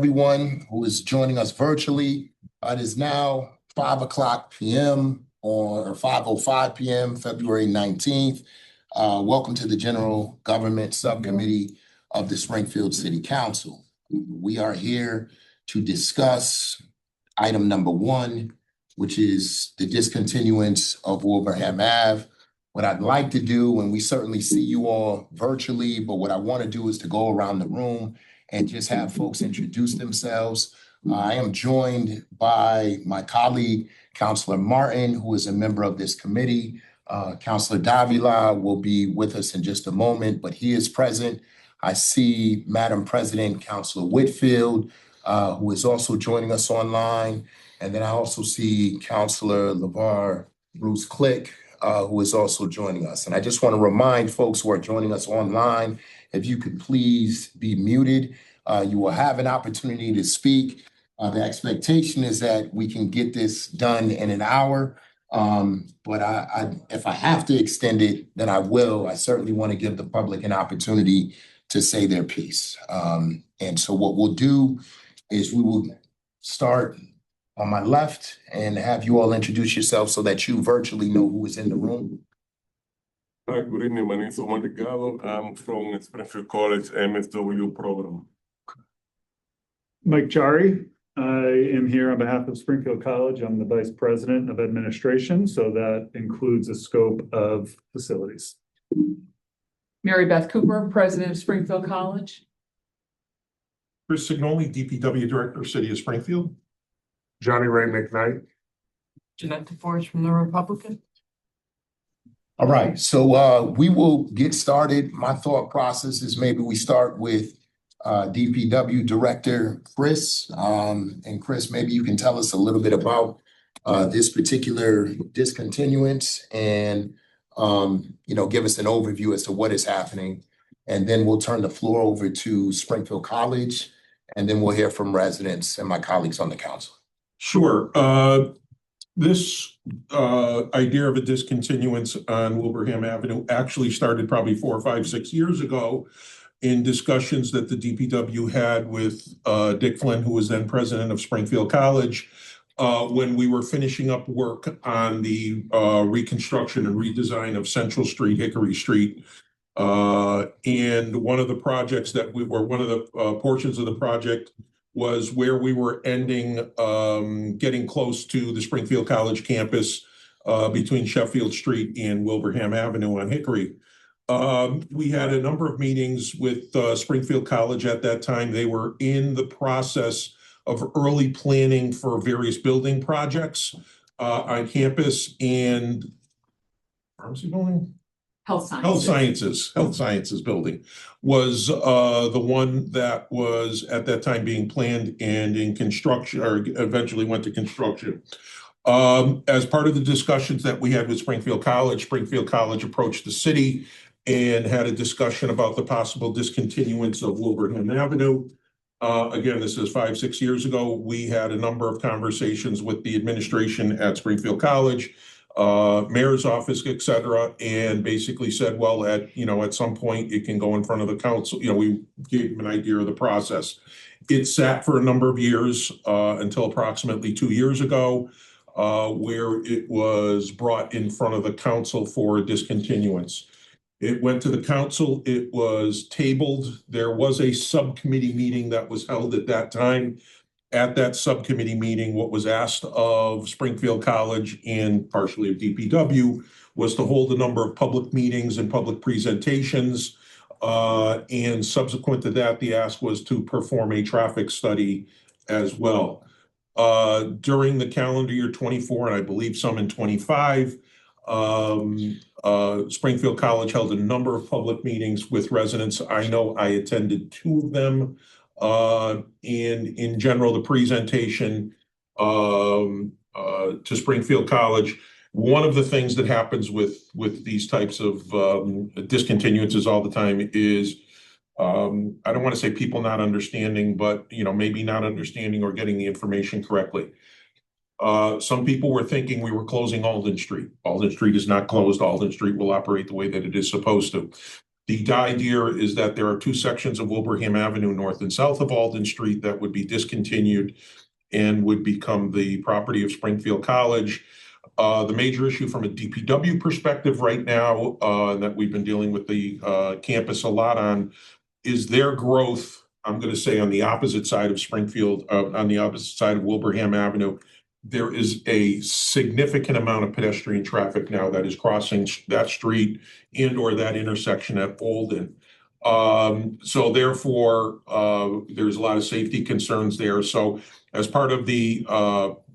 everyone who is joining us virtually. It is now 5 p.m. or 5:05 p.m., February 19th. Welcome to the General Government Subcommittee of the Springfield City Council. We are here to discuss item number 1, which is the discontinuance of Wilbraham Ave. What I'd like to do, and we certainly see you all virtually, but what I want to do is to go around the room and just have folks introduce themselves. I am joined by my colleague, Councilor Martin, who is a member of this committee. Councilor Davila will be with us in just a moment, but he is present. I see Madam President, Councilor Whitfield, who is also joining us online. And then I also see Councilor LeVar Bruce Click, who is also joining us. And I just want to remind folks who are joining us online, if you could please be muted. You will have an opportunity to speak. The expectation is that we can get this done in an hour. But if I have to extend it, then I will. I certainly want to give the public an opportunity to say their piece. And so what we'll do is we will start on my left and have you all introduce yourselves so that you virtually know who is in the room. Hi, good evening. My name is Omar Delgado. I'm from Springfield College MSW program. Mike Jari. I am here on behalf of Springfield College. I'm the Vice President of Administration, so that includes a scope of facilities. Mary Beth Cooper, President of Springfield College. Chris Signoli, DPW Director, City of Springfield. Johnny Ray McKnight. Jeanette DeForest from the Republican. All right, so we will get started. My thought process is maybe we start with DPW Director Chris. And Chris, maybe you can tell us a little bit about this particular discontinuance and give us an overview as to what is happening. And then we'll turn the floor over to Springfield College, and then we'll hear from residents and my colleagues on the council. Sure. This idea of a discontinuance on Wilbraham Avenue actually started probably 4 or 5, 6 years ago in discussions that the DPW had with Dick Flynn, who was then president of Springfield College, when we were finishing up work on the reconstruction and redesign of Central Street, Hickory Street. And one of the projects that one of the portions of the project was where we were ending, getting close to the Springfield College campus between Sheffield Street and Wilbraham Avenue on Hickory. We had a number of meetings with Springfield College at that time. They were in the process of early planning for various building projects on campus, and pharmacy building? Health Sciences building was the one that was at that time being planned and in construction, or eventually went to construction. As part of the discussions that we had with Springfield College approached the city and had a discussion about the possible discontinuance of Wilbraham Avenue. Again, this is 5, 6 years ago. We had a number of conversations with the administration at Springfield College, mayor's office, et cetera, and basically said, well, at some point it can go in front of the council. We gave them an idea of the process. It sat for a number of years until approximately 2 years ago, where it was brought in front of the council for a discontinuance. It went to the council, it was tabled. There was a subcommittee meeting that was held at that time. At that subcommittee meeting, what was asked of Springfield College and partially of DPW was to hold a number of public meetings and public presentations. And subsequent to that, the ask was to perform a traffic study as well. During the calendar year 24, and I believe some in 25, Springfield College held a number of public meetings with residents. I know I attended 2 of them. And in general, the presentation to Springfield College, one of the things that happens with these types of discontinuances all the time is, I don't want to say people not understanding, but maybe not understanding or getting the information correctly. Some people were thinking we were closing Alden Street. Alden Street is not closed. Alden Street will operate the way that it is supposed to. The idea is that there are two sections of Wilbraham Avenue, north and south of Alden Street, that would be discontinued and would become the property of Springfield College. The major issue from a DPW perspective right now, that we've been dealing with the campus a lot on, is their growth, I'm going to say on the opposite side of Springfield, on the opposite side of Wilbraham Avenue. There is a significant amount of pedestrian traffic now that is crossing that street and or that intersection at Alden. So therefore, there's a lot of safety concerns there. So as part of the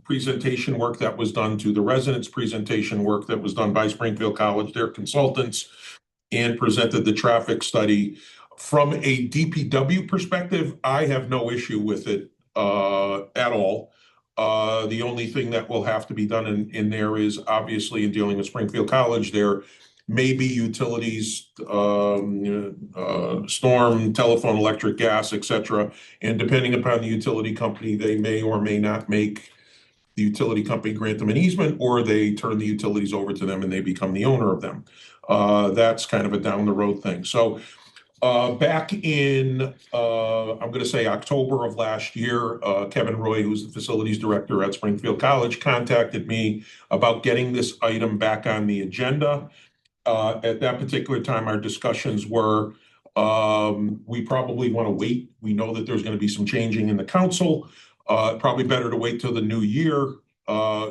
presentation work that was done to the residents, presentation work that was done by Springfield College, their consultants, and presented the traffic study. From a DPW perspective, I have no issue with it at all. The only thing that will have to be done in there is obviously in dealing with Springfield College, there may be utilities, storm, telephone, electric, gas, etc. And depending upon the utility company, they may or may not make the utility company grant them an easement, or they turn the utilities over to them and they become the owner of them. That's kind of a down the road thing. So back in, I'm going to say October of last year, Kevin Roy, who's the facilities director at Springfield College, contacted me about getting this item back on the agenda. At that particular time, our discussions were, we probably want to wait. We know that there's going to be some changing in the council. Probably better to wait till the new year.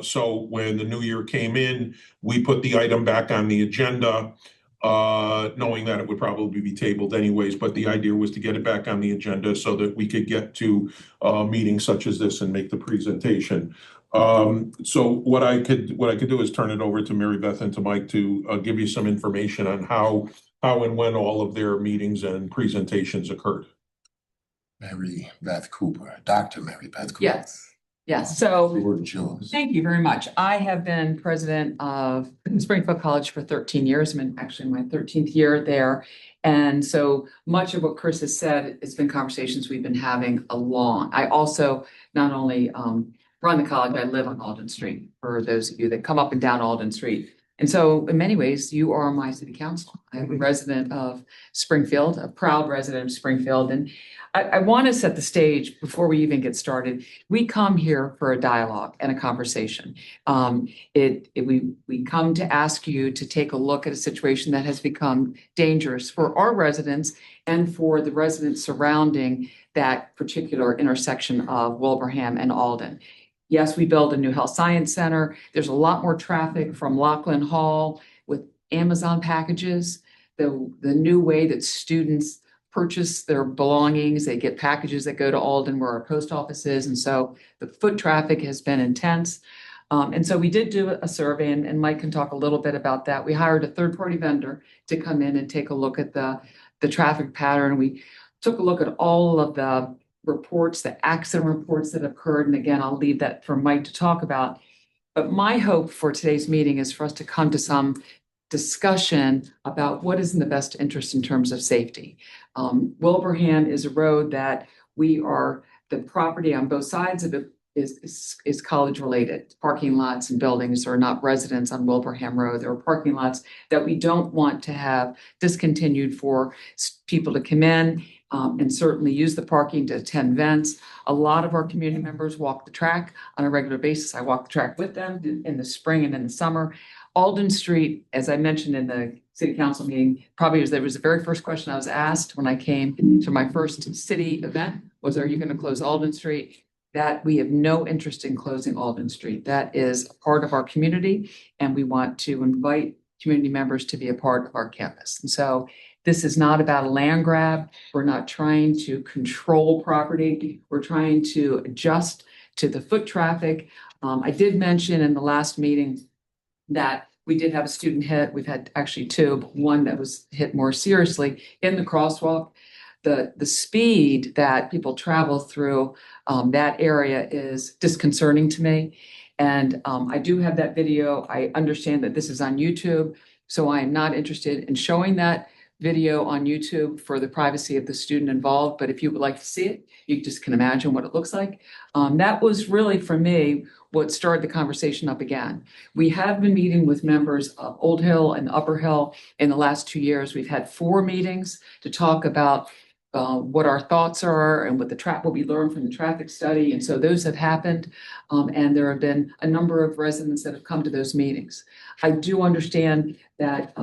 So when the new year came in, we put the item back on the agenda, knowing that it would probably be tabled anyways. But the idea was to get it back on the agenda so that we could get to meetings such as this and make the presentation. So what I could do is turn it over to Mary Beth and to Mike to give you some information on how and when all of their meetings and presentations occurred. Mary Beth Cooper, Dr. Mary Beth Cooper. Yes. So The word is yours. thank you very much. I have been president of Springfield College for 13 years. I'm in actually my 13th year there. And so much of what Chris has said, it's been conversations we've been having along. I also not only run the college, I live on Alden Street, for those of you that come up and down Alden Street. And so in many ways, you are my city council. I'm a resident of Springfield, a proud resident of Springfield. And I want to set the stage before we even get started. We come here for a dialogue and a conversation. We come to ask you to take a look at a situation that has become dangerous for our residents and for the residents surrounding that particular intersection of Wilbraham and Alden. Yes, we built a new health science center. There's a lot more traffic from Lachlan Hall with Amazon packages. The new way that students purchase their belongings, they get packages that go to Alden where our post office is. And so the foot traffic has been intense. And so we did do a survey, and Mike can talk a little bit about that. We hired a third-party vendor to come in and take a look at the traffic pattern. We took a look at all of the reports, the accident reports that occurred. And again, I'll leave that for Mike to talk about. But my hope for today's meeting is for us to come to some discussion about what is in the best interest in terms of safety. Wilbraham is a road that the property on both sides of it is college related. Parking lots and buildings are not residents on Wilbraham Road. There are parking lots that we don't want to have discontinued for people to come in and certainly use the parking to attend events. A lot of our community members walk the track on a regular basis. I walk the track with them in the spring and in the summer. Alden Street, as I mentioned in the city council meeting, probably was the very first question I was asked when I came to my first city event was, are you going to close Alden Street? That we have no interest in closing Alden Street. That is a part of our community, and we want to invite community members to be a part of our campus. And so this is not about a land grab. We're not trying to control property. We're trying to adjust to the foot traffic. I did mention in the last meeting that we did have a student hit. We've had actually two, but one that was hit more seriously in the crosswalk. The speed that people travel through that area is disconcerting to me. And I do have that video. I understand that this is on YouTube, so I am not interested in showing that video on YouTube for the privacy of the student involved, but if you would like to see it, you just can imagine what it looks like. That was really, for me, what started the conversation up again. We have been meeting with members of Old Hill and Upper Hill in the last 2 years. We've had 4 meetings to talk about what our thoughts are and what we learned from the traffic study. And so those have happened. And there have been a number of residents that have come to those meetings. I do understand that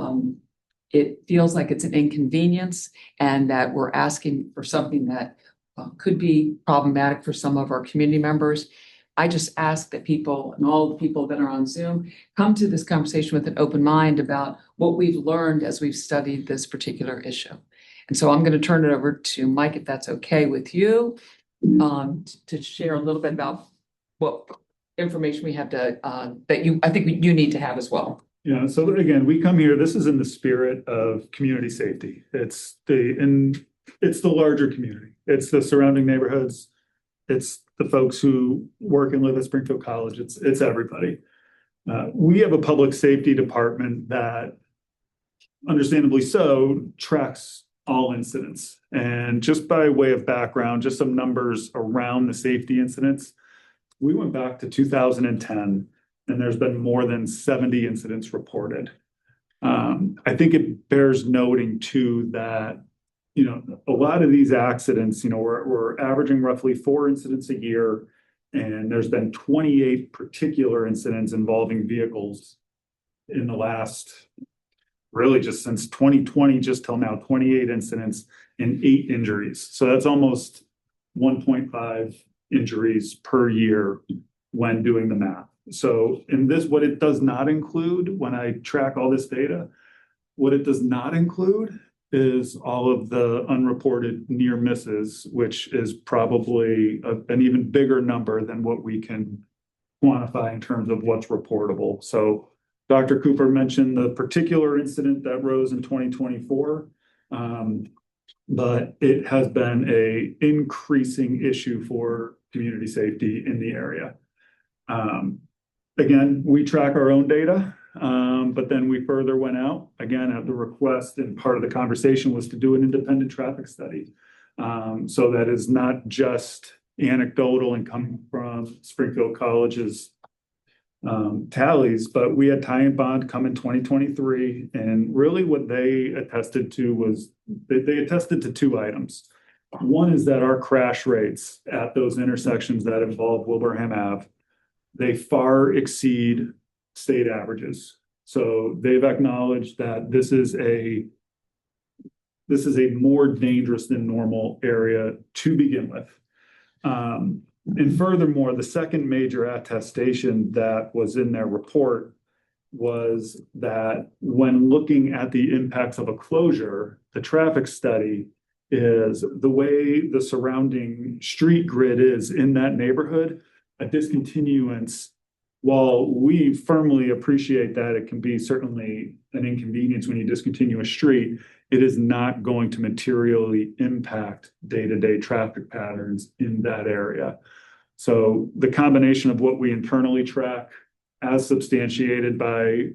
it feels like it's an inconvenience and that we're asking for something that could be problematic for some of our community members. I just ask that people and all the people that are on Zoom come to this conversation with an open mind about what we've learned as we've studied this particular issue. And so I'm going to turn it over to Mike, if that's okay with you, to share a little bit about what information we have to, I think you need to have as well. Yeah, so again, we come here, this is in the spirit of community safety. It's the larger community. It's the surrounding neighborhoods. It's the folks who work and live at Springfield College. It's everybody. We have a public safety department that, understandably so, tracks all incidents. And just by way of background, just some numbers around the safety incidents. We went back to 2010, and there's been more than 70 incidents reported. I think it bears noting too that, a lot of these accidents, we're averaging roughly 4 incidents a year, and there's been 28 particular incidents involving vehicles in the last, really just since 2020, just till now, 28 incidents and 8 injuries. So that's almost 1.5 injuries per year when doing the math. So in this, what it does not include, when I track all this data, what it does not include is all of the unreported near misses, which is probably an even bigger number than what we can quantify in terms of what's reportable. So Dr. Cooper mentioned the particular incident that rose in 2024, but it has been an increasing issue for community safety in the area. Again, we track our own data, but then we further went out, again, at the request, and part of the conversation was to do an independent traffic study. So that is not just anecdotal and coming from Springfield College's tallies, but we had Ty and Bond come in 2023, and really what they attested to was they attested to 2 items. One is that our crash rates at those intersections that involve Wilbraham Ave, they far exceed state averages. So they've acknowledged that this is a more dangerous than normal area to begin with. And furthermore, the second major attestation that was in their report was that when looking at the impacts of a closure, the traffic study is the way the surrounding street grid is in that neighborhood, a discontinuance. While we firmly appreciate that it can be certainly an inconvenience when you discontinue a street, it is not going to materially impact day-to-day traffic patterns in that area. So the combination of what we internally track, as substantiated by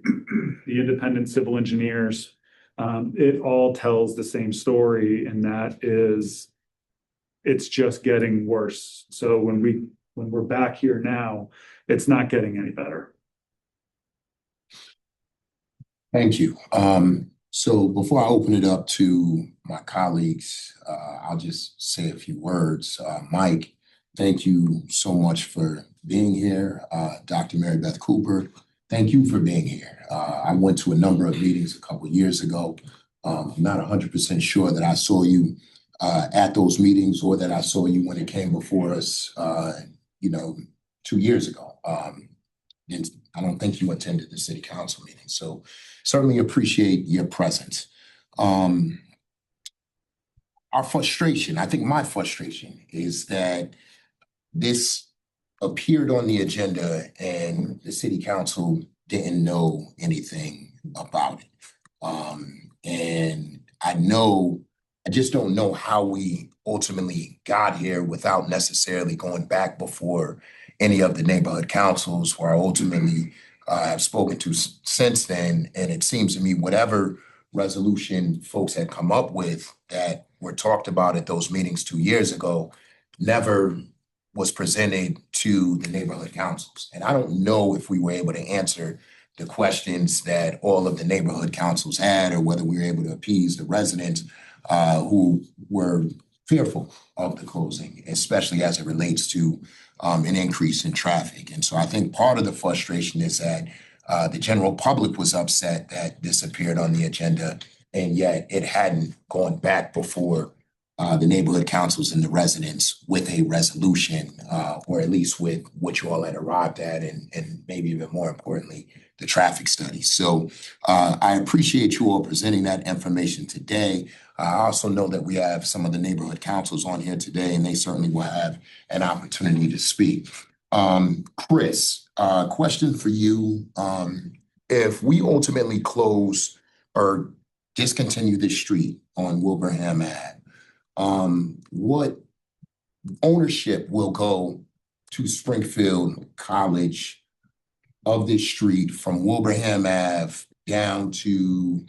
the independent civil engineers, it all tells the same story, and that is, it's just getting worse. So when we're back here now, it's not getting any better. Thank you. So before I open it up to my colleagues, I'll just say a few words. Mike, thank you so much for being here. Dr. Mary Beth Cooper, thank you for being here. I went to a number of meetings a couple of years ago. I'm not 100% sure that I saw you at those meetings or that I saw you when it came before us, 2 years ago. And I don't think you attended the city council meeting. So certainly appreciate your presence. Our frustration, I think my frustration is that this appeared on the agenda and the city council didn't know anything about it. And I just don't know how we ultimately got here without necessarily going back before any of the neighborhood councils who I ultimately have spoken to since then. And it seems to me whatever resolution folks had come up with that were talked about at those meetings 2 years ago never was presented to the neighborhood councils. And I don't know if we were able to answer the questions that all of the neighborhood councils had, or whether we were able to appease the residents who were fearful of the closing, especially as it relates to an increase in traffic. And so I think part of the frustration is that the general public was upset that this appeared on the agenda, and yet it hadn't gone back before the neighborhood councils and the residents with a resolution, or at least with what you all had arrived at, and maybe even more importantly, the traffic study. So I appreciate you all presenting that information today. I also know that we have some of the neighborhood councils on here today, and they certainly will have an opportunity to speak. Chris, question for you. If we ultimately close or discontinue this street on Wilbraham Ave, what ownership will go to Springfield College of this street from Wilbraham Ave down to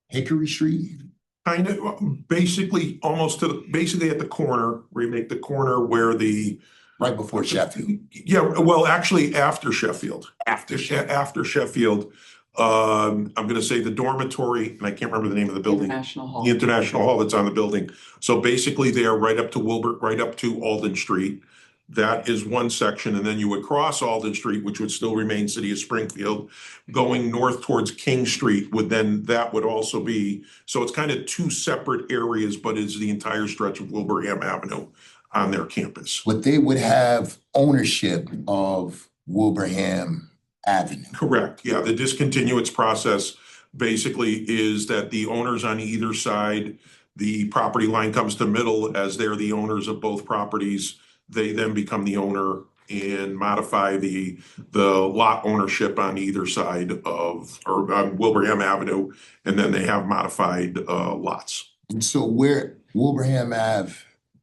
Hickory Street? Kind of, basically, almost to the, basically at the corner, where you make the corner where the. Right before Sheffield. Yeah, well, actually after Sheffield. After After Sheffield, I'm gonna say the dormitory, and I can't remember the name of the building. International Hall. The International Hall that's on the building. So basically there, right up to right up to Alden Street. That is one section, and then you would cross Alden Street, which would still remain City of Springfield. Going north towards King Street that would also be, so it's kind of two separate areas, but it's the entire stretch of Wilbraham Avenue on their campus. But they would have ownership of Wilbraham Avenue. Correct, yeah, the discontinuance process basically is that the owners on either side, the property line comes to middle as they're the owners of both properties. They then become the owner and modify the lot ownership on either side of, or on Wilbraham Avenue, and then they have modified lots. And so where Wilbraham Ave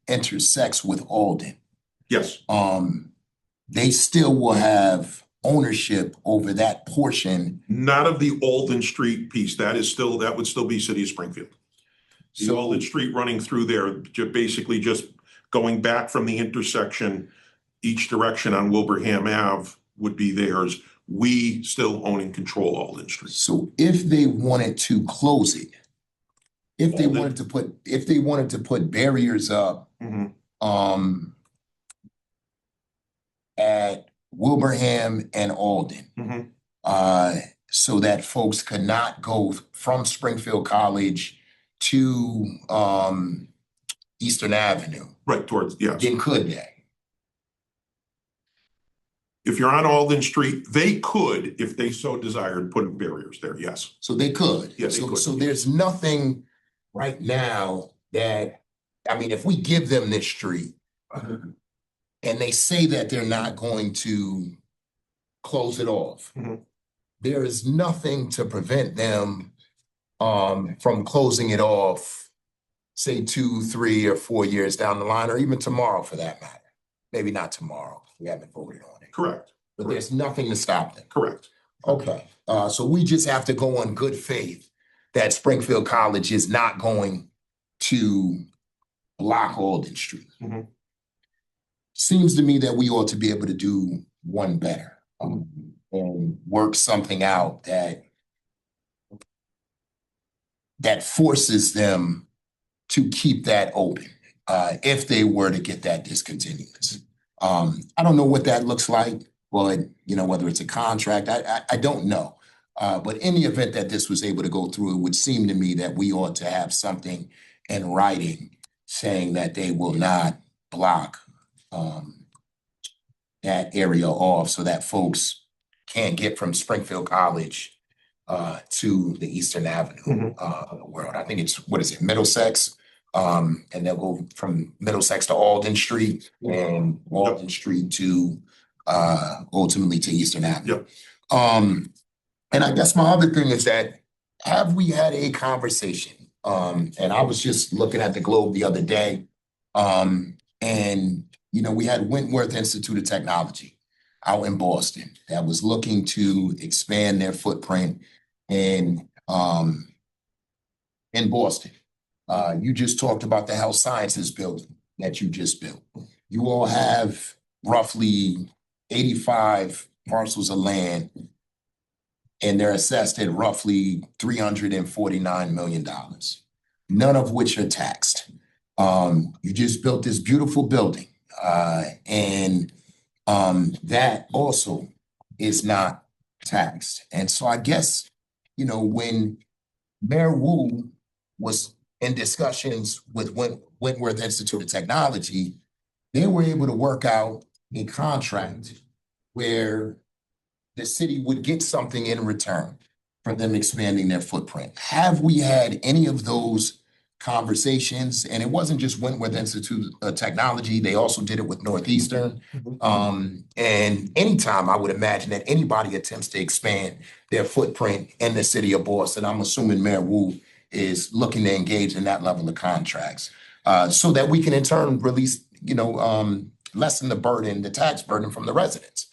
intersects with Alden, Yes, they still will have ownership over that portion. not of the Alden Street piece, that would still be City of Springfield. The So- Alden Street running through there, basically just going back from the intersection, each direction on Wilbraham Ave would be theirs. We still own and control Alden Street. So if they wanted to close it, if they Alden. wanted to put barriers up, Mhm. at Wilbraham and Alden, Mhm. so that folks could not go from Springfield College to Eastern Avenue, Right towards, yes. then could they? If you're on Alden Street, they could, if they so desired, put barriers there, yes. So they could. Yeah, they So- could. So there's nothing right now that, I mean, if we give them this street and they say that they're not going to close it off, Mhm. there is nothing to prevent them from closing it off, say 2, 3, or 4 years down the line, or even tomorrow for that matter. Maybe not tomorrow, we haven't voted on it, Correct, but there's nothing to stop them. correct. Okay, so we just have to go on good faith that Springfield College is not going to block Alden Street. Mhm. Seems to me that we ought to be able to do one better, and work something out that forces them to keep that open, if they were to get that discontinuance. I don't know what that looks like, but whether it's a contract, I don't know. But in the event that this was able to go through, it would seem to me that we ought to have something in writing saying that they will not block that area off, so that folks can't get from Springfield College to the Eastern Avenue world. I think it's, what is it, Middlesex? And they'll go from Middlesex to Alden Street, and Alden Street to ultimately to Eastern Avenue. And I guess my other thing is that, have we had a conversation? And I was just looking at the Globe the other day, and we had Wentworth Institute of Technology out in Boston that was looking to expand their footprint in in Boston. You just talked about the health sciences building that you just built. You all have roughly 85 parcels of land, and they're assessed at roughly $349 million, none of which are taxed. You just built this beautiful building, and that also is not taxed. And so I guess, when Mayor Wu was in discussions with Wentworth Institute of Technology, they were able to work out a contract where the city would get something in return for them expanding their footprint. Have we had any of those conversations? And it wasn't just Wentworth Institute of Technology, they also did it with Northeastern. And anytime I would imagine that anybody attempts to expand their footprint in the city of Boston, I'm assuming Mayor Wu is looking to engage in that level of contracts, so that we can in turn release, lessen the tax burden from the residents,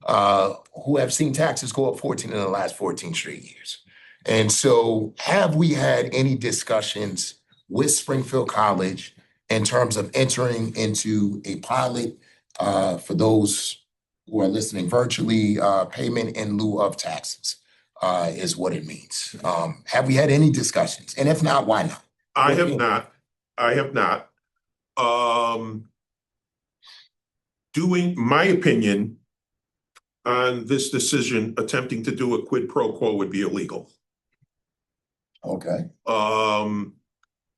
who have seen taxes go up 14 in the last 14 straight years. And so have we had any discussions with Springfield College in terms of entering into a pilot, for those who are listening virtually, payment in lieu of taxes, is what it means. Have we had any discussions? And if not, why not? I have not. Doing my opinion on this decision, attempting to do a quid pro quo would be illegal. Okay.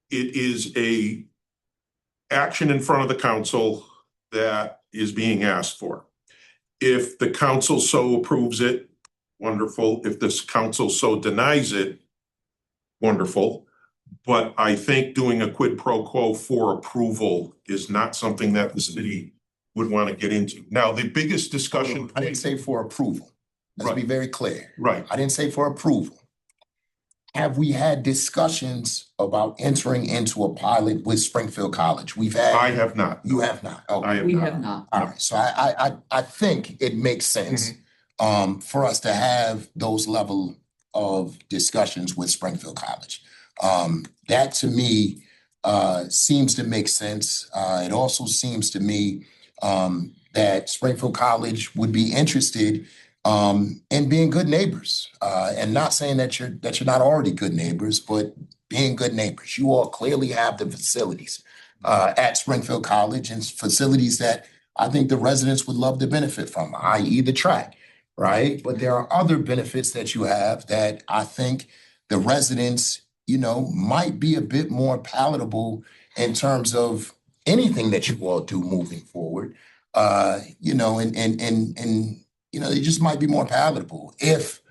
It is a action in front of the council that is being asked for. If the council so approves it, wonderful. If this council so denies it, wonderful. But I think doing a quid pro quo for approval is not something that the city would want to get into. Now, the biggest discussion. I didn't say for approval. Let's be very clear. Right. I didn't say for approval. Have we had discussions about entering into a pilot with Springfield College? I have not. You have not. Okay. We have not. All right. So I think it makes sense for us to have those level of discussions with Springfield College. That to me seems to make sense. It also seems to me that Springfield College would be interested in being good neighbors, and not saying that you're not already good neighbors, but being good neighbors. You all clearly have the facilities at Springfield College, and facilities that I think the residents would love to benefit from, i.e. the track, right? But there are other benefits that you have that I think the residents, might be a bit more palatable in terms of anything that you all do moving forward. It just might be more palatable if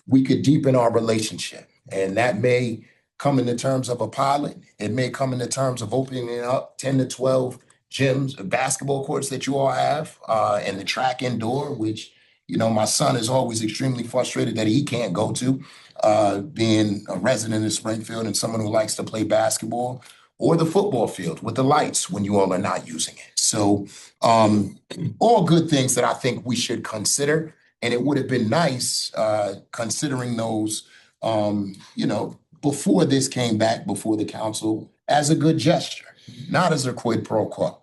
we could deepen our relationship. And that may come in the terms of a pilot. It may come in the terms of opening up 10 to 12 gyms, basketball courts that you all have, and the track indoor, which, my son is always extremely frustrated that he can't go to, being a resident of Springfield and someone who likes to play basketball, or the football field with the lights when you all are not using it. So all good things that I think we should consider. And it would have been nice considering those, before this came back before the council as a good gesture, not as a quid pro quo.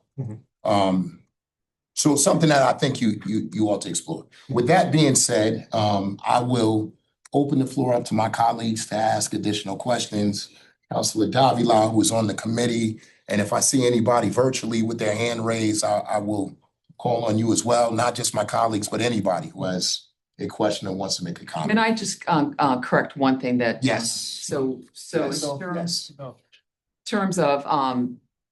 So it's something that I think you ought to explore. With that being said, I will open the floor up to my colleagues to ask additional questions. Councilor Davila, who is on the committee, and if I see anybody virtually with their hand raised, I will call on you as well, not just my colleagues, but anybody who has a question or wants to make a comment. Can I just correct one thing that? Yes. So Yes. in terms of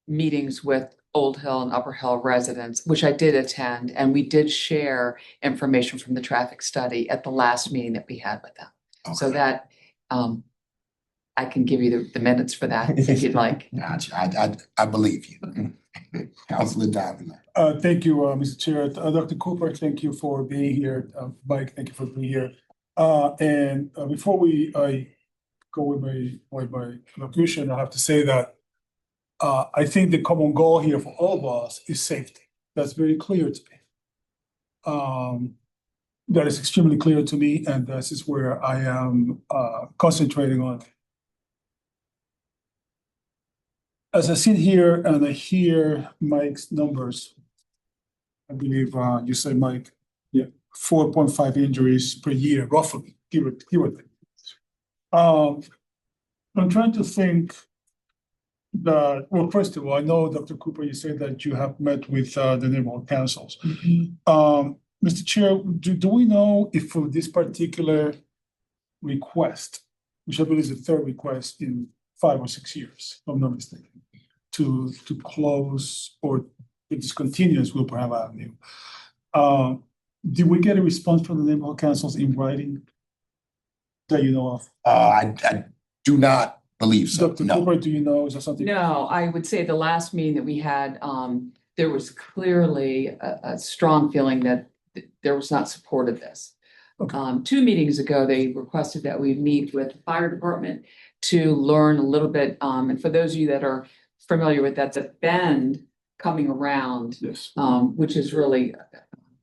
meetings with Old Hill and Upper Hill residents, which I did attend, and we did share information from the traffic study at the last meeting that we had with them. Okay. So that I can give you the minutes for that if you'd like. Gotcha. I believe you. Councilor Davila. Thank you, Mr. Chair. Dr. Cooper, thank you for being here. Mike, thank you for being here. And before I go with my conclusion, I have to say that I think the common goal here for all of us is safety. That's very clear to me. That is extremely clear to me, and this is where I am concentrating on. as I sit here and I hear Mike's numbers, I believe, you said, Mike. Yeah. 4.5 injuries per year, roughly, give or take. I'm trying to think that, well, first of all, I know, Dr. Cooper, you said that you have met with the neighborhood councils. Mr. Chair, do we know if for this particular request, which I believe is the third request in 5 or 6 years, if I'm not mistaken, to close or to discontinue Wilbraham Avenue, did we get a response from the neighborhood councils in writing that you know of? I do not believe so, Dr. no. Cooper, do you know, is that something? No, I would say the last meeting that we had, there was clearly a strong feeling that there was not support of this. Okay. 2 meetings ago, they requested that we meet with the fire department to learn a little bit, and for those of you that are familiar with that, the bend coming around, Yes. which is really.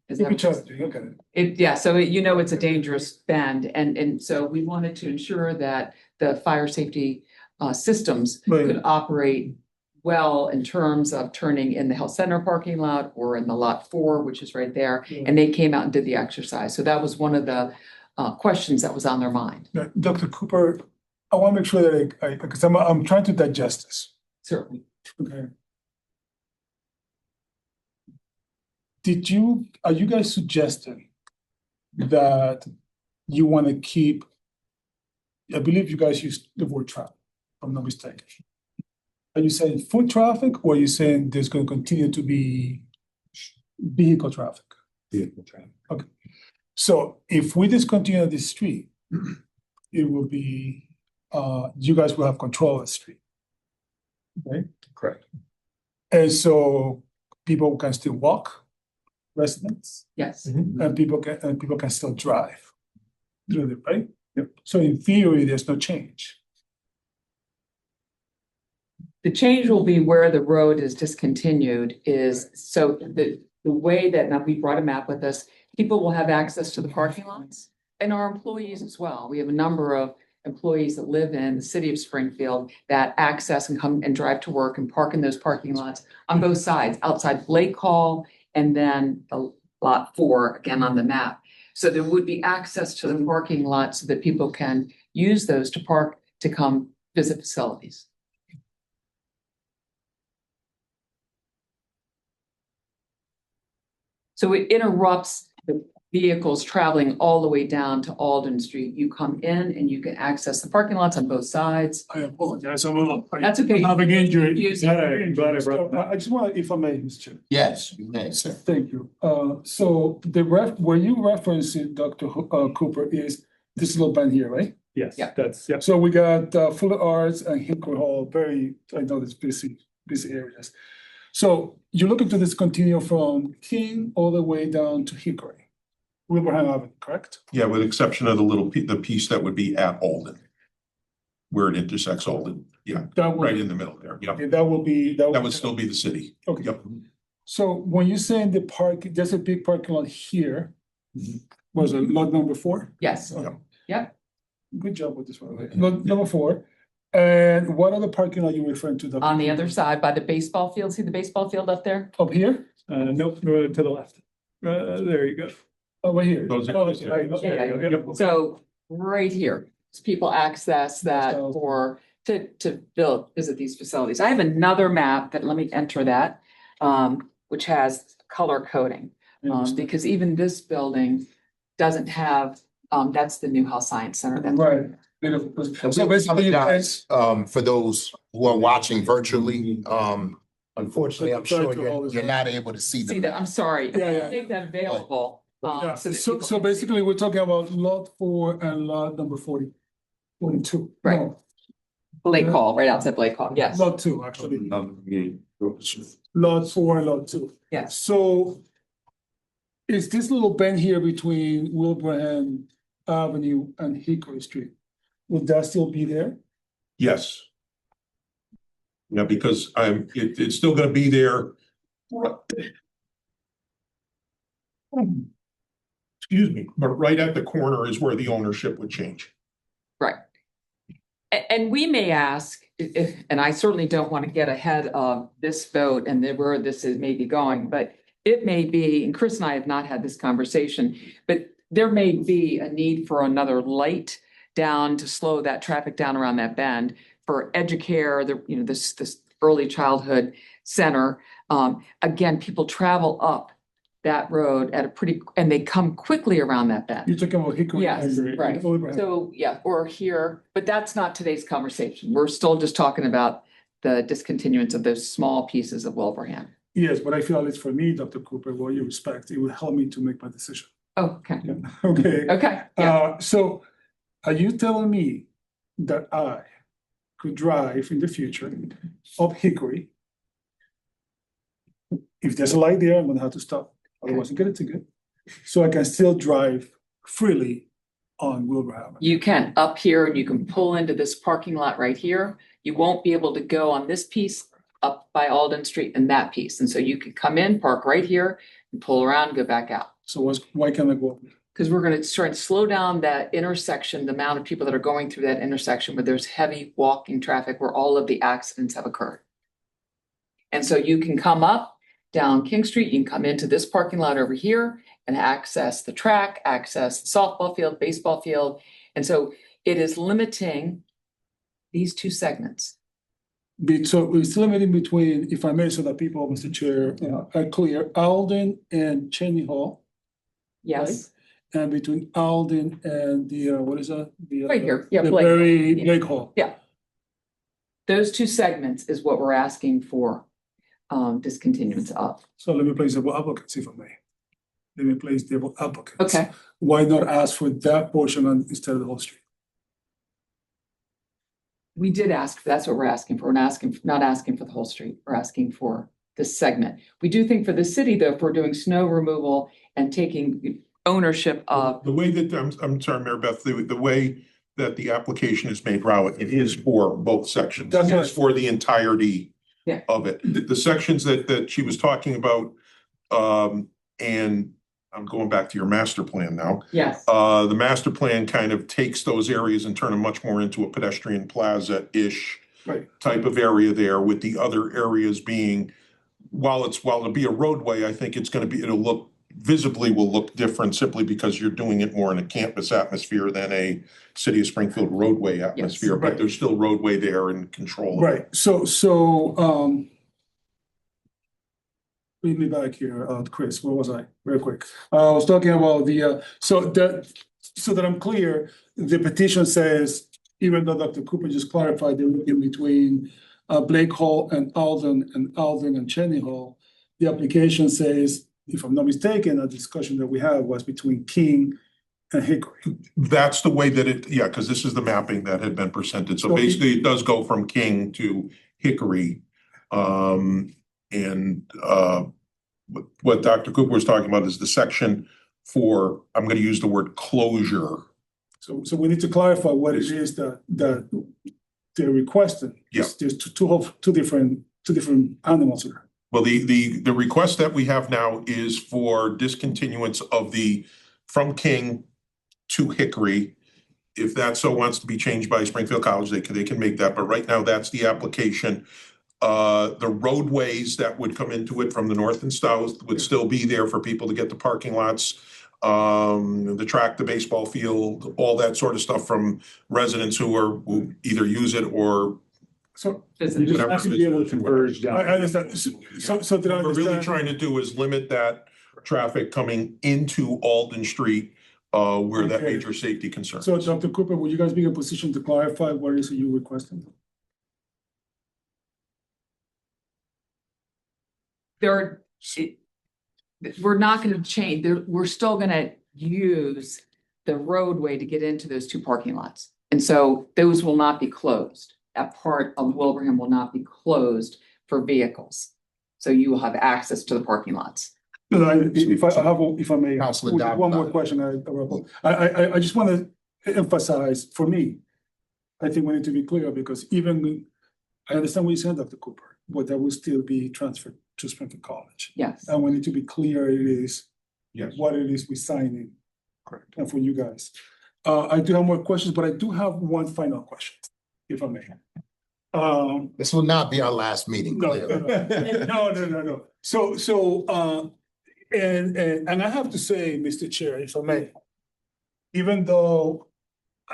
Is that- Okay. So it's a dangerous bend, and so we wanted to ensure that the fire safety systems Right. could operate well in terms of turning in the health center parking lot or in the lot 4, which is right there. Yeah. And they came out and did the exercise. So that was one of the questions that was on their mind. Now, Dr. Cooper, I want to make sure that because I'm trying to digest this. Certainly. Okay. Are you guys suggesting that you want to keep, I believe you guys used the word traffic, if I'm not mistaken. Are you saying foot traffic, or are you saying there's going to continue to be vehicle traffic? Vehicle traffic. Okay. So if we discontinue this street, it will be, you guys will have control of the street. Right? Correct. And so people can still walk, residents, Yes. and people can still drive through it, right? Yep. So in theory, there's no change. The change will be where the road is discontinued is, so the way that, now we brought a map with us, people will have access to the parking lots and our employees as well. We have a number of employees that live in the city of Springfield that access and come and drive to work and park in those parking lots on both sides, outside Blake Hall and then the lot 4, again on the map. So there would be access to the parking lot so that people can use those to park, to come visit facilities. So it interrupts the vehicles traveling all the way down to Alden Street. You come in and you can access the parking lots on both sides. I apologize, I'm a little. That's okay. I'm having injury. Confusing. Glad I brought that. I just want, if I may, Mr. Chair. Yes, you may, sir. Thank you. So where you reference it, Dr. Cooper, is this little band here, right? Yes, Yeah. that's, yep. So we got Fuller Arts and Hickory Hall, I know it's busy areas. So you're looking to discontinue from King all the way down to Hickory, Wilbraham Avenue, correct? Yeah, with exception of the piece that would be at Alden, where it intersects Alden. Yeah, That would, right in the middle there. Yeah, okay, that would still be the city. Okay. Yep. So when you say in the park, there's a big parking lot here. Was it lot number 4? Yes. Okay. Yep. Good job with this one. Lot number 4. And what other parking lot you referring to? Dr. On the Cooper? other side by the baseball field. See the baseball field up there? Up here? Nope, to the left. There you go. Over here? Those are- Oh, okay, right, okay, Yeah, okay. So right here, people access that for, to visit these facilities. I have another map that, let me enter that, which has color coding. Because even this building doesn't have, that's the new health science center. That's Right. So basically, Guys, for those who are watching virtually, unfortunately, I'm sure you're not able to see See them. that, I'm sorry. Yeah, yeah. Make that available. yeah, so that so people can see. basically, we're talking about lot 4 and lot number 42. Right. No, Blake Hall, right outside Blake Hall, yes, lot 2, actually. Lot 4 and lot 2. yes. So is this little bend here between Wilbraham Avenue and Hickory Street, would that still be there? Yes. Yeah, because it's still gonna be there. Excuse me, but right at the corner is where the ownership would change. Right. And we may ask and I certainly don't want to get ahead of this vote and where this is maybe going, but it may be, and Chris and I have not had this conversation, but there may be a need for another light down to slow that traffic down around that bend for Educare, this early childhood center. Again, people travel up that road and they come quickly around that bend. You're talking about Hickory. Yes, and right. Wilbraham. So, yeah, or here, but that's not today's conversation. We're still just talking about the discontinuance of those small pieces of Wilbraham. Yes, but I feel it's for me, Dr. Cooper, with all your respect, it will help me to make my decision. Oh, okay, Okay. okay, yeah, So are you telling me that I could drive in the future up Hickory? If there's a light there, I'm gonna have to stop, otherwise I'm getting ticket. So I can still drive freely on Wilbraham. you can up here and you can pull into this parking lot right here. You won't be able to go on this piece up by Alden Street and that piece. And so you can come in, park right here and pull around, and go back out. So why can't I go? Because we're gonna try and slow down that intersection, the amount of people that are going through that intersection where there's heavy walking traffic where all of the accidents have occurred. And so you can come up down King Street, you can come into this parking lot over here and access the track, access the softball field, baseball field. And so it is limiting these two segments. So it's limiting between, if I may, so that people, Mr. Chair, are clear, Alden and Cheney Hall, Yes, and between Alden and the, what is that? The, right here, yeah, the Blake. Berry Yeah. Blake Hall. Those two segments is what we're asking for discontinuance of. So let me place devil advocate, if I may. Let me place devil advocate. Okay, Why not ask for that portion instead of the whole street? we did ask, that's what we're asking for. We're not asking for the whole street. We're asking for this segment. We do think for the city, though, if we're doing snow removal and taking ownership of, The way that, I'm sorry, Mary Beth, the way that the application is made, Raul, it is for both sections. That's right. It's for the entirety Yeah. of it. The sections that she was talking about, and I'm going back to your master plan now. yes, The master plan kind of takes those areas and turn them much more into a pedestrian plaza-ish Right. type of area there, with the other areas being, while it'll be a roadway, I think it'll look will look different simply because you're doing it more in a campus atmosphere than a city of Springfield roadway atmosphere, but right. there's still roadway there and control. Right, so, bring me back here, Chris, where was I? Real quick. I was talking about so that I'm clear, the petition says, even though Dr. Cooper just clarified they're looking between Blake Hall and Alden and Cheney Hall, the application says, if I'm not mistaken, the discussion that we had was between King and Hickory. That's the way that because this is the mapping that had been presented. So So basically it does go from King to Hickory. What Dr. Cooper was talking about is the section for, I'm gonna use the word closure. So we need to clarify what it is that they're requesting. Yeah. There's two different animals here. Well, the request that we have now is for discontinuance of from King to Hickory. If that so wants to be changed by Springfield College, they can make that, but right now that's the application. The roadways that would come into it from the north and south would still be there for people to get the parking lots. The track, the baseball field, all that sort of stuff from residents who either use it or. So You just have to be able to converge I down. understand. So did I What we're really understand? trying to do is limit that traffic coming into Alden Street, where that Okay. major safety concern. So is. Dr. Cooper, would you guys be in a position to clarify what it is that you requesting? we're not gonna change, we're still gonna use the roadway to get into those two parking lots. And so those will not be closed. That part of Wilbraham will not be closed for vehicles. So you will have access to the parking lots. If I may, Councilor Dodd. one more question. I just want to emphasize, for me, I think we need to be clear because I understand what you said, Dr. Cooper, but that will still be transferred to Springfield College. Yes. And we need to be clear Yes. what it is we're signing. Correct. And for you guys. I do have more questions, but I do have one final question, if I may. This will not be our last meeting, No, clearly. no. And I have to say, Mr. Chair, if I may, even though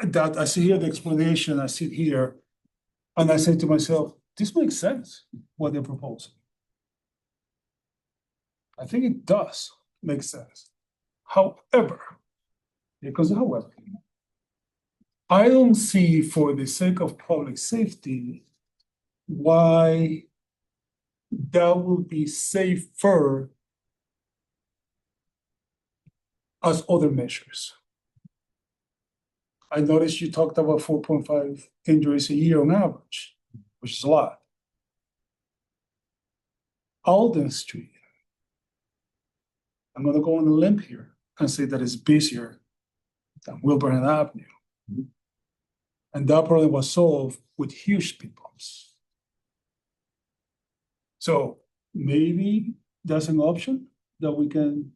that I see here the explanation, I sit here and I say to myself, this makes sense, what they're proposing. I think it does make sense. However, I don't see, for the sake of public safety, why that would be safer as other measures. I noticed you talked about 4.5 injuries a year on average, which is a lot. Alden Street, I'm gonna go on a limb here and say that it's busier than Wilbraham Avenue. And that problem was solved with huge speed bumps. So maybe that's an option that we can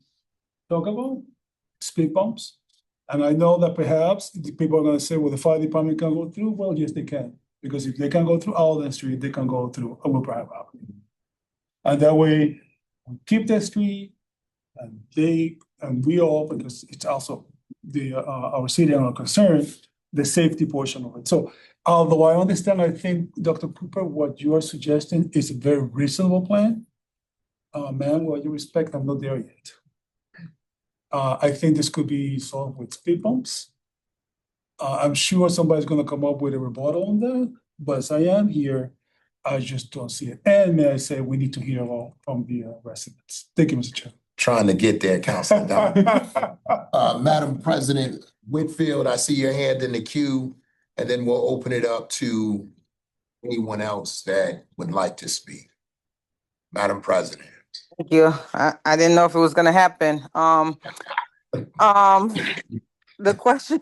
talk about, speed bumps. And I know that perhaps the people are gonna say, well, the fire department can go through. Well, yes, they can. Because if they can go through Alden Street, they can go through Wilbraham Avenue. And that way, we keep that street and we all, because it's also our city and our concern, the safety portion of it. So although I understand, I think, Dr. Cooper, what you are suggesting is a very reasonable plan. Ma'am, with you respect, I'm not there yet. I think this could be solved with speed bumps. I'm sure somebody's gonna come up with a rebuttal on that, but as I am here, I just don't see it. And may I say, we need to hear all from the residents. Thank you, Mr. Chair. Trying to get there, Councilor Dodd. Madam President Whitfield, I see your hand in the queue, and then we'll open it up to anyone else that would like to speak. Madam President. Thank you. I didn't know if it was gonna happen. The question,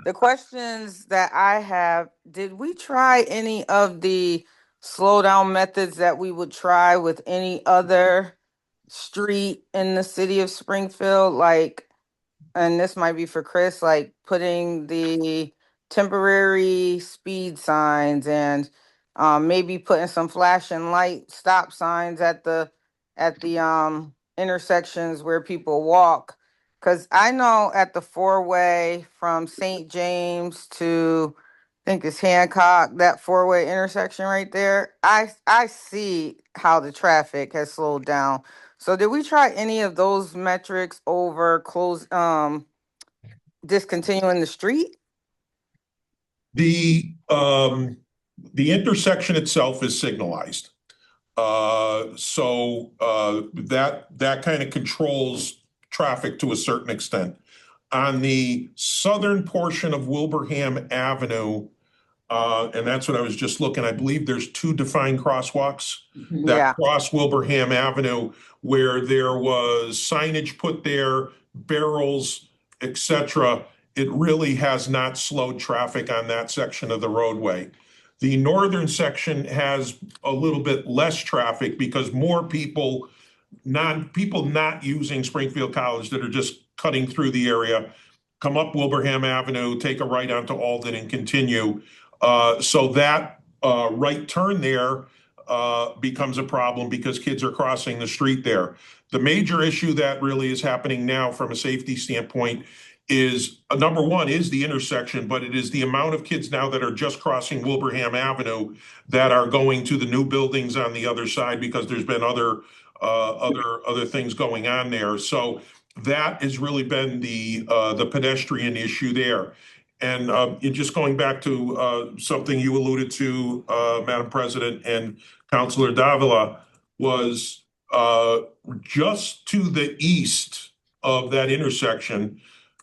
the questions that I have, did we try any of the slowdown methods that we would try with any other street in the city of Springfield? Like, and this might be for Chris, like putting the temporary speed signs and maybe putting some flashing light stop signs at the intersections where people walk. Cause I know at the four-way from St. James to I think it's Hancock, that four-way intersection right there, I see how the traffic has slowed down. So did we try any of those metrics over discontinuing the street? The intersection itself is signalized. That kind of controls traffic to a certain extent. On the southern portion of Wilbraham Avenue, and that's what I was just looking, I believe there's two defined crosswalks that cross Wilbraham Avenue where there was signage put there, barrels, etc. It really has not slowed traffic on that section of the roadway. The northern section has a little bit less traffic because more people not using Springfield College that are just cutting through the area, come up Wilbraham Avenue, take a right onto Alden and continue. So that right turn there becomes a problem because kids are crossing the street there. The major issue that really is happening now from a safety standpoint is number one is the intersection, but it is the amount of kids now that are just crossing Wilbraham Avenue that are going to the new buildings on the other side because there's been other things going on there. So that has really been the pedestrian issue there. And just going back to something you alluded to, Madam President and Councilor Davila, was just to the east of that intersection,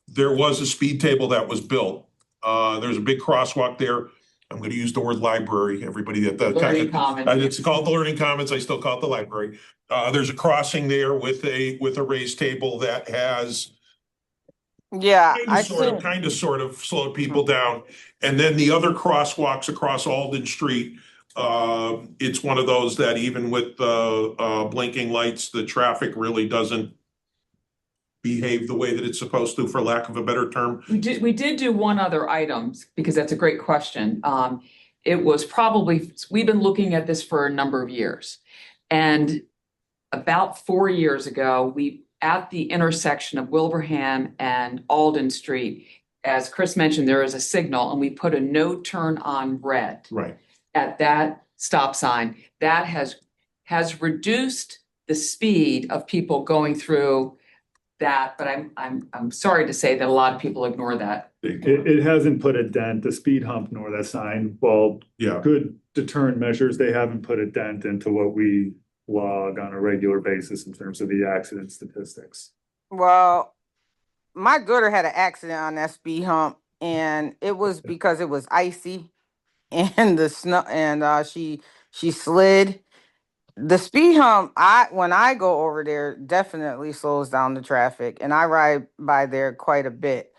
there was a speed table that was built. There's a big crosswalk there. I'm going to use the word library. Everybody at the Learning Commons. It's called the Learning Commons. I still call it the library. There's a crossing there with a raised table that has kind of sort of slowed people down. And then the other crosswalks across Alden Street, it's one of those that even with blinking lights, the traffic really doesn't behave the way that it's supposed to, for lack of a better term. We did do one other item because that's a great question. it was probably, we've been looking at this for a number of years. And about 4 years ago, at the intersection of Wilbraham and Alden Street, as Chris mentioned, there is a signal and we put a no turn on red Right. at that stop sign. That has reduced the speed of people going through that, but I'm sorry to say that a lot of people ignore that. It hasn't put a dent, the speed hump nor the sign, while Yeah. good deterrent measures, they haven't put a dent into what we log on a regular basis in terms of the accident statistics. Well, my daughter had an accident on that speed hump, and it was because it was icy and the snow, and she slid. The speed hump, when I go over there, definitely slows down the traffic, and I ride by there quite a bit.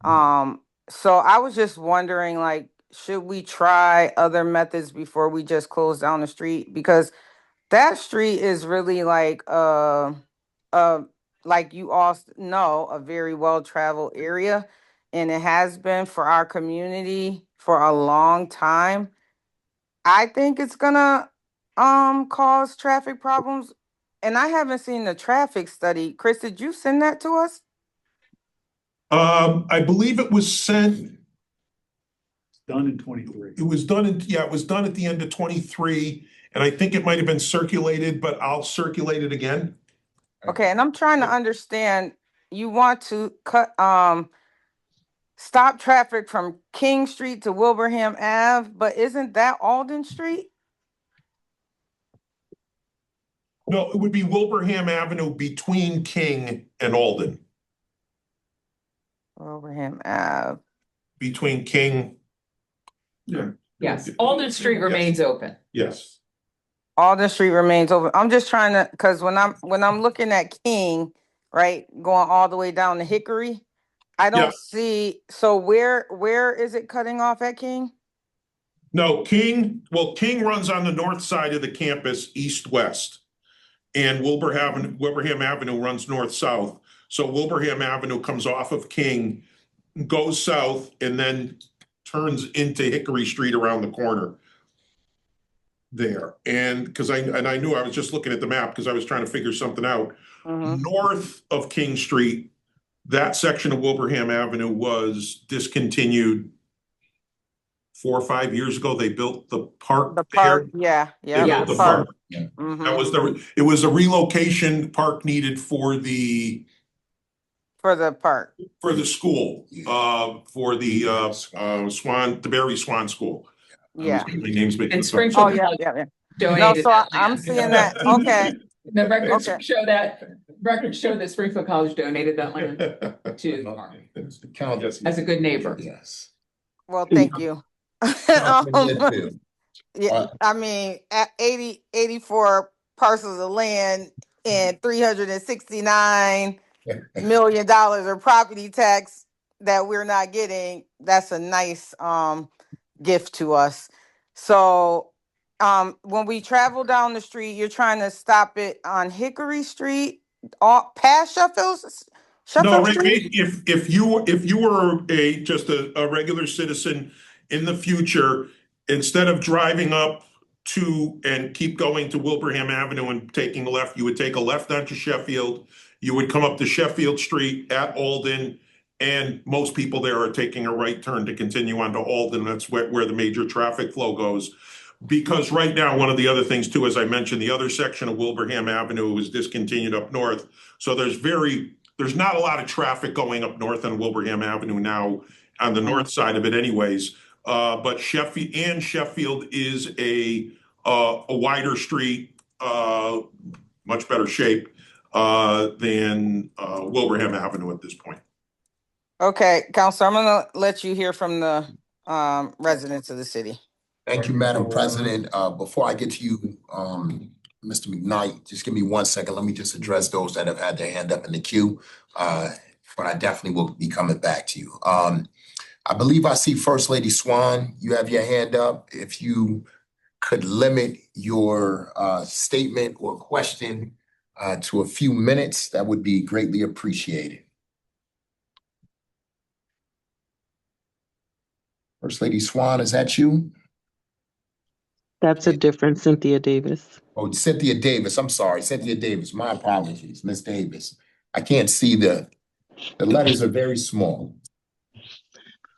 So I was just wondering, like, should we try other methods before we just close down the street? Because that street is really like you all know, a very well-traveled area, and it has been for our community for a long time. I think it's gonna cause traffic problems, and I haven't seen the traffic study. Chris, did you send that to us? I believe it was sent, Done in 23. it was done it was done at the end of 23, and I think it might have been circulated, but I'll circulate it again. Okay, and I'm trying to understand, you want to stop traffic from King Street to Wilbraham Ave, but isn't that Alden Street? No, it would be Wilbraham Avenue between King and Alden, Wilbraham Ave. between King. Yeah. Yes, Alden Street remains open. Yes. Alden Street remains open. I'm just trying to, because when I'm looking at King, right, going all the way down to Hickory, I don't see, so where is it cutting off at King? No, King runs on the north side of the campus, east-west. And Wilbraham Avenue runs north-south. So Wilbraham Avenue comes off of King, goes south, and then turns into Hickory Street around the corner there. And because I knew, I was just looking at the map because I was trying to figure something out. North of King Street, that section of Wilbraham Avenue was discontinued 4 or 5 years ago. They built the park. The park, there. yeah. They built the park. Mhm. That was it was a relocation park needed for the park. for the school, for the Barry Swan School. Yeah. My name's making. And Springfield Yeah. No, donated so that I'm land. seeing that, okay. The records Okay. show that Springfield College donated that land to the park as a good neighbor. Yes. Well, thank you. Yeah, I mean, at 84 parcels of land and $369 million of property tax that we're not getting, that's a nice gift to us. So when we travel down the street, you're trying to stop it on Hickory Street, past Sheffield No, Street? if you were just a regular citizen in the future, instead of driving up to and keep going to Wilbraham Avenue and taking a left, you would take a left onto Sheffield. You would come up to Sheffield Street at Alden, and most people there are taking a right turn to continue onto Alden. That's where the major traffic flow goes. Because right now, one of the other things too, as I mentioned, the other section of Wilbraham Avenue is discontinued up north. So there's not a lot of traffic going up north on Wilbraham Avenue now on the north side of it anyways. But Sheffield is a wider street, much better shape than Wilbraham Avenue at this point. Okay, Counselor, I'm gonna let you hear from the residents of the city. Thank you, Madam President. Before I get to you, Mr. McKnight, just give me 1 second. Let me just address those that have had their hand up in the queue. But I definitely will be coming back to you. I believe I see First Lady Swan. You have your hand up. If you could limit your statement or question to a few minutes, that would be greatly appreciated. First Lady Swan, is that you? That's a different Cynthia Davis. Oh, Cynthia Davis, I'm sorry, Cynthia Davis, my apologies, Miss Davis. I can't see the letters are very small.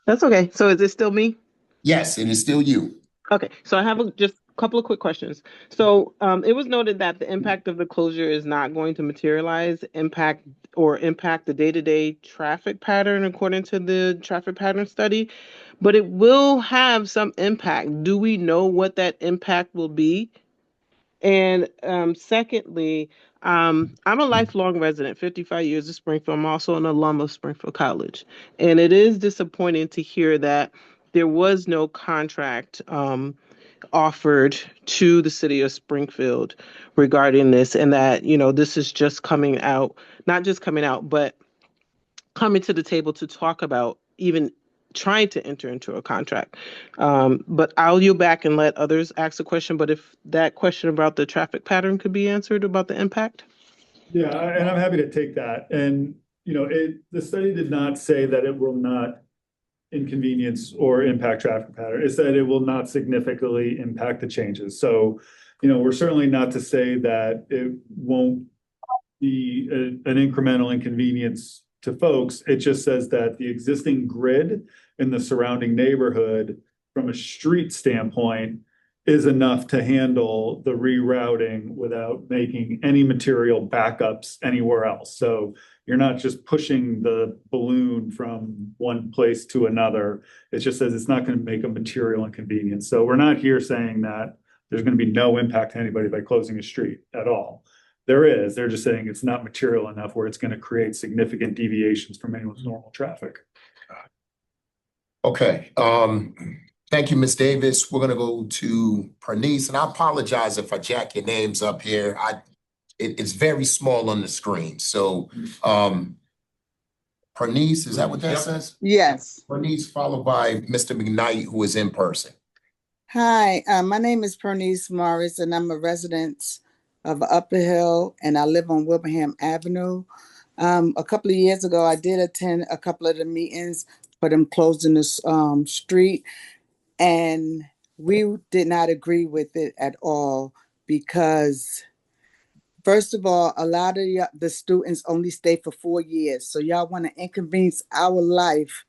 That's okay. So is it still me? Yes, it is still you. Okay, so I have just a couple of quick questions. So it was noted that the impact of the closure is not going to materialize, impact the day-to-day traffic pattern according to the traffic pattern study, but it will have some impact. Do we know what that impact will be? And secondly, I'm a lifelong resident, 55 years of Springfield. I'm also an alum of Springfield College. And it is disappointing to hear that there was no contract offered to the city of Springfield regarding this, and that, this is just coming out, not just coming out, but coming to the table to talk about even trying to enter into a contract. But I'll yield back and let others ask a question. But if that question about the traffic pattern could be answered about the impact. Yeah, and I'm happy to take that. And, the study did not say that it will not inconvenience or impact traffic pattern. It said it will not significantly impact the changes. So, we're certainly not to say that it won't be an incremental inconvenience to folks. It just says that the existing grid in the surrounding neighborhood from a street standpoint is enough to handle the rerouting without making any material backups anywhere else. So you're not just pushing the balloon from one place to another. It just says it's not going to make a material inconvenience. So we're not here saying that there's going to be no impact to anybody by closing a street at all. There is. They're just saying it's not material enough where it's going to create significant deviations from anyone's normal traffic. Okay, thank you, Ms. Davis. We're gonna go to Pernice, and I apologize if I jack your names up here. It's very small on the screen, so, Pernice, is that what that Yep. says? Yes. Pernice, followed by Mr. McKnight, who is in person. Hi, my name is Pernice Morris, and I'm a resident of Upper Hill, and I live on Wilbraham Avenue. A couple of years ago, I did attend a couple of the meetings for them closing this street, and we did not agree with it at all because, first of all, a lot of the students only stay for 4 years, so y'all want to inconvenience our life,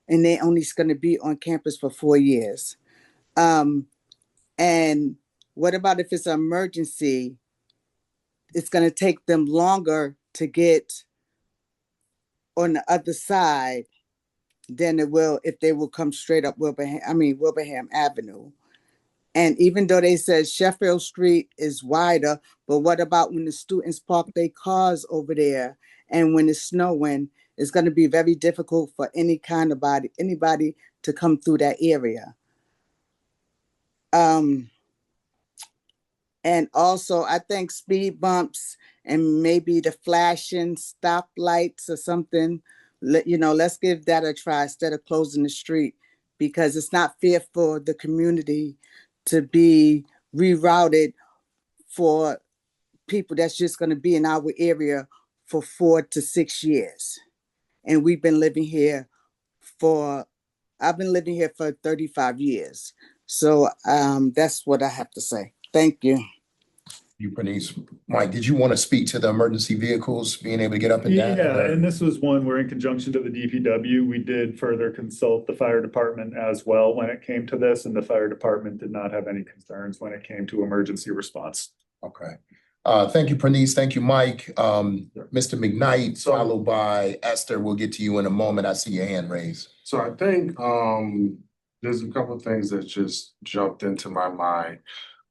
and they only going to be on campus for 4 years. And what about if it's an emergency? It's going to take them longer to get on the other side than it will if they will come straight up Wilbraham Avenue. And even though they said Sheffield Street is wider, but what about when the students park their cars over there? And when it's snowing, it's going to be very difficult for anybody to come through that area. And also, I think speed bumps and maybe the flashing stoplights or something, let's give that a try instead of closing the street, because it's not fair for the community to be rerouted for people that's just going to be in our area for 4 to 6 years. And I've been living here for 35 years. So that's what I have to say. Thank you. You, Pernice. Mike, did you want to speak to the emergency vehicles being able to get up and down? Yeah, and this was one where in conjunction to the DPW, we did further consult the fire department as well when it came to this, and the fire department did not have any concerns when it came to emergency response. Okay. Thank you, Pernice. Thank you, Mike. Mr. McKnight, followed by Esther. We'll get to you in a moment. I see your hand raised. So I think there's a couple of things that just jumped into my mind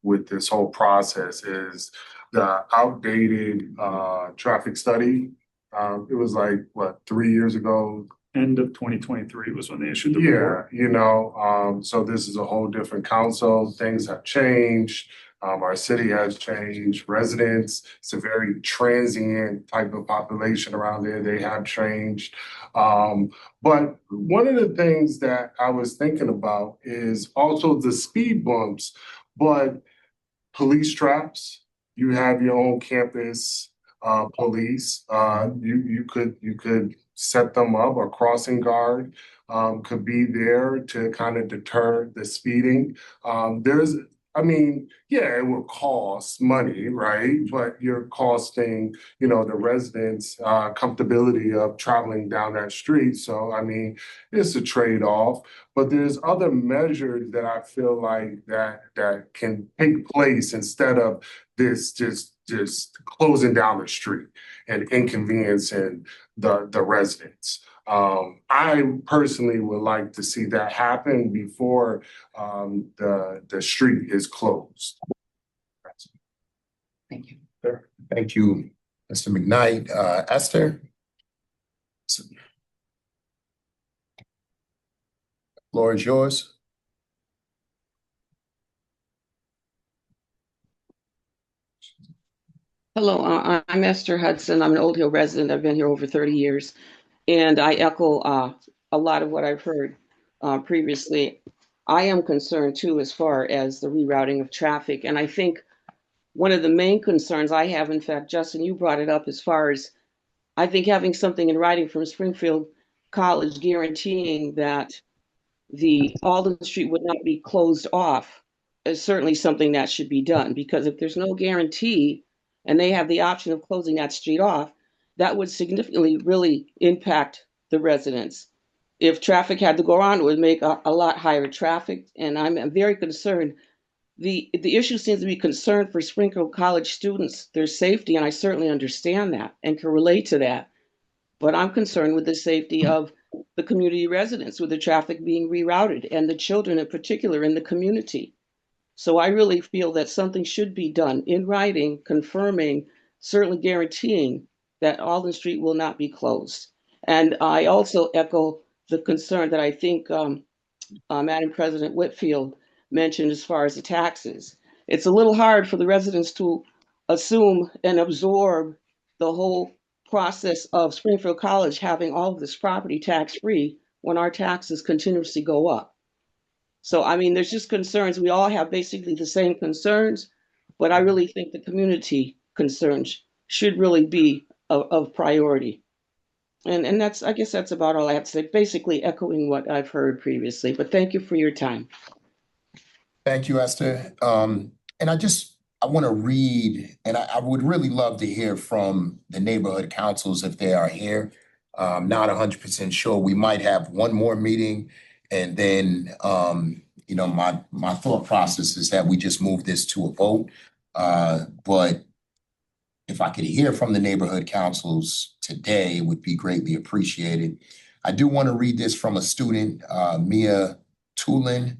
with this whole process is the outdated traffic study. It was like, 3 years ago? End of 2023 was when they issued the report. report. So this is a whole different council. Things have changed. Our city has changed. Residents, it's a very transient type of population around there. They have changed. But one of the things that I was thinking about is also the speed bumps, but police traps. You have your own campus police. You could set them up. A crossing guard could be there to kind of deter the speeding. There's I mean, yeah, it will cost money, right? But you're costing, you know, the residents comfortability of traveling down that street. So, I mean, it's a trade-off. But there's other measures that I feel like that can take place instead of this just closing down the street and inconveniencing the residents. I personally would like to see that happen before the street is closed. Thank you. Thank you, Mr. McKnight. Esther? Floor is yours. Hello, I'm Esther Hudson. I'm an Old Hill resident. I've been here over 30 years. And I echo a lot of what I've heard previously. I am concerned too, as far as the rerouting of traffic. And I think one of the main concerns I have, in fact, Justin, you brought it up, as far as I think having something in writing from Springfield College guaranteeing that the Alden Street would not be closed off is certainly something that should be done, because if there's no guarantee and they have the option of closing that street off, that would significantly really impact the residents. If traffic had to go on, it would make a lot higher traffic, and I'm very concerned. The issue seems to be concern for Springfield College students, their safety, and I certainly understand that and can relate to that. But I'm concerned with the safety of the community residents, with the traffic being rerouted and the children in particular in the community. So I really feel that something should be done in writing, confirming, certainly guaranteeing that Alden Street will not be closed. And I also echo the concern that I think Madam President Whitfield mentioned as far as the taxes. It's a little hard for the residents to assume and absorb the whole process of Springfield College having all of this property tax free when our taxes continuously go up. So, I mean, there's just concerns. We all have basically the same concerns, but I really think the community concerns should really be of priority. And that's, I guess that's about all I have to say, basically echoing what I've heard previously, but thank you for your time. Thank you, Esther. And I want to read, and I would really love to hear from the neighborhood councils if they are here. Not 100% sure. We might have one more meeting, and then you know, my thought process is that we just move this to a vote. But if I could hear from the neighborhood councils today, it would be greatly appreciated. I do want to read this from a student, Mia Tulin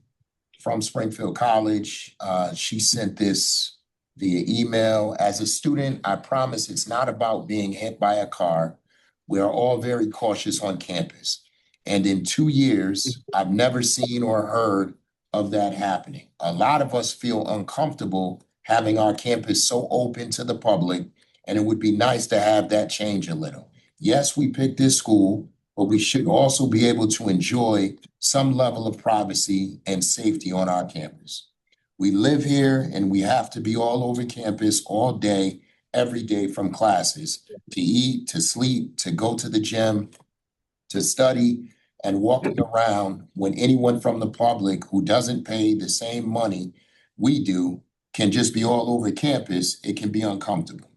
from Springfield College. She sent this via email. As a student, I promise it's not about being hit by a car. We are all very cautious on campus. And in 2 years, I've never seen or heard of that happening. A lot of us feel uncomfortable having our campus so open to the public, and it would be nice to have that change a little. Yes, we picked this school, but we should also be able to enjoy some level of privacy and safety on our campus. We live here and we have to be all over campus all day, every day, from classes, to eat, to sleep, to go to the gym, to study, and walking around when anyone from the public who doesn't pay the same money we do can just be all over campus. It can be uncomfortable.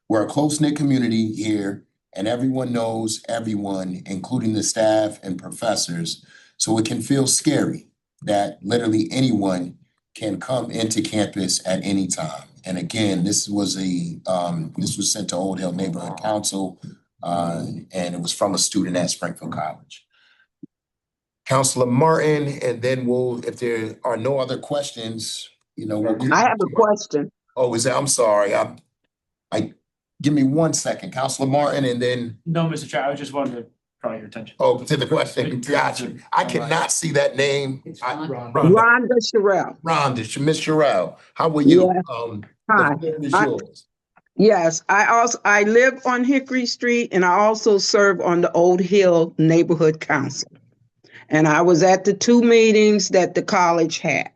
We're a close-knit community here, and everyone knows everyone, including the staff and professors. So it can feel scary that literally anyone can come into campus at any time. And again, this was sent to Old Hill Neighborhood Council, and it was from a student at Springfield College. Councilor Martin, and then if there are no other questions, you know. I have a question. Oh, I'm sorry. Give me 1 second, Councilor Martin, and then. No, Mr. Chair, I just wanted to draw your attention. Oh, to the question. Gotcha. I cannot see that name. Rhonda Sherrill. Rhonda, Miss Sherrill. How are you? Yeah. Hi. Yes, I live on Hickory Street, and I also serve on the Old Hill Neighborhood Council. And I was at the 2 meetings that the college had.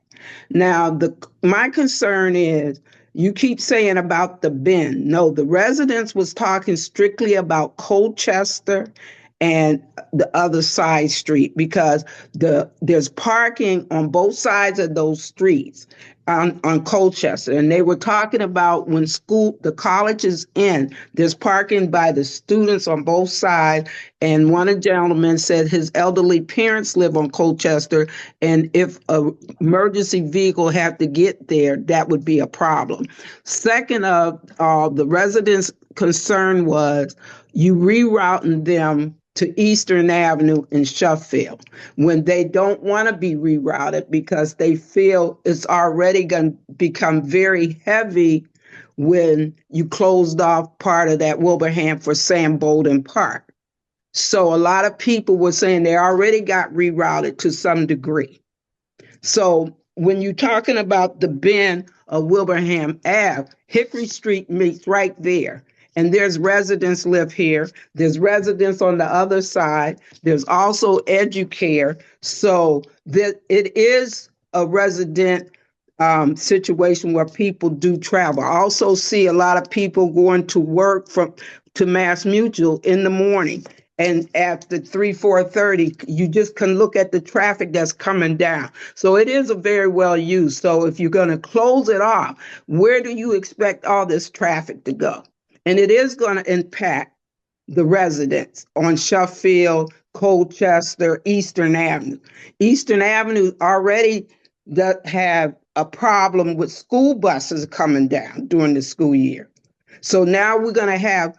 Now, my concern is, you keep saying about the bin. No, the residents was talking strictly about Colchester and the other side street, because there's parking on both sides of those streets on Colchester. And they were talking about when the college is in, there's parking by the students on both sides. And one of the gentlemen said his elderly parents live on Colchester, and if a emergency vehicle had to get there, that would be a problem. Second of the residents' concern was you rerouting them to Eastern Avenue in Sheffield when they don't want to be rerouted because they feel it's already going to become very heavy when you closed off part of that Wilbraham for Sam Bolden Park. So a lot of people were saying they already got rerouted to some degree. So when you're talking about the bend of Wilbraham Ave, Hickory Street meets right there. And there's residents live here. There's residents on the other side. There's also Educare. So that it is a resident situation where people do travel. I also see a lot of people going to work to Mass Mutual in the morning. And after 4:30, you just can look at the traffic that's coming down. So it is a very well used. So if you're going to close it off, where do you expect all this traffic to go? And it is going to impact the residents on Sheffield, Colchester, Eastern Avenue. Eastern Avenue already does have a problem with school buses coming down during the school year. So now we're going to have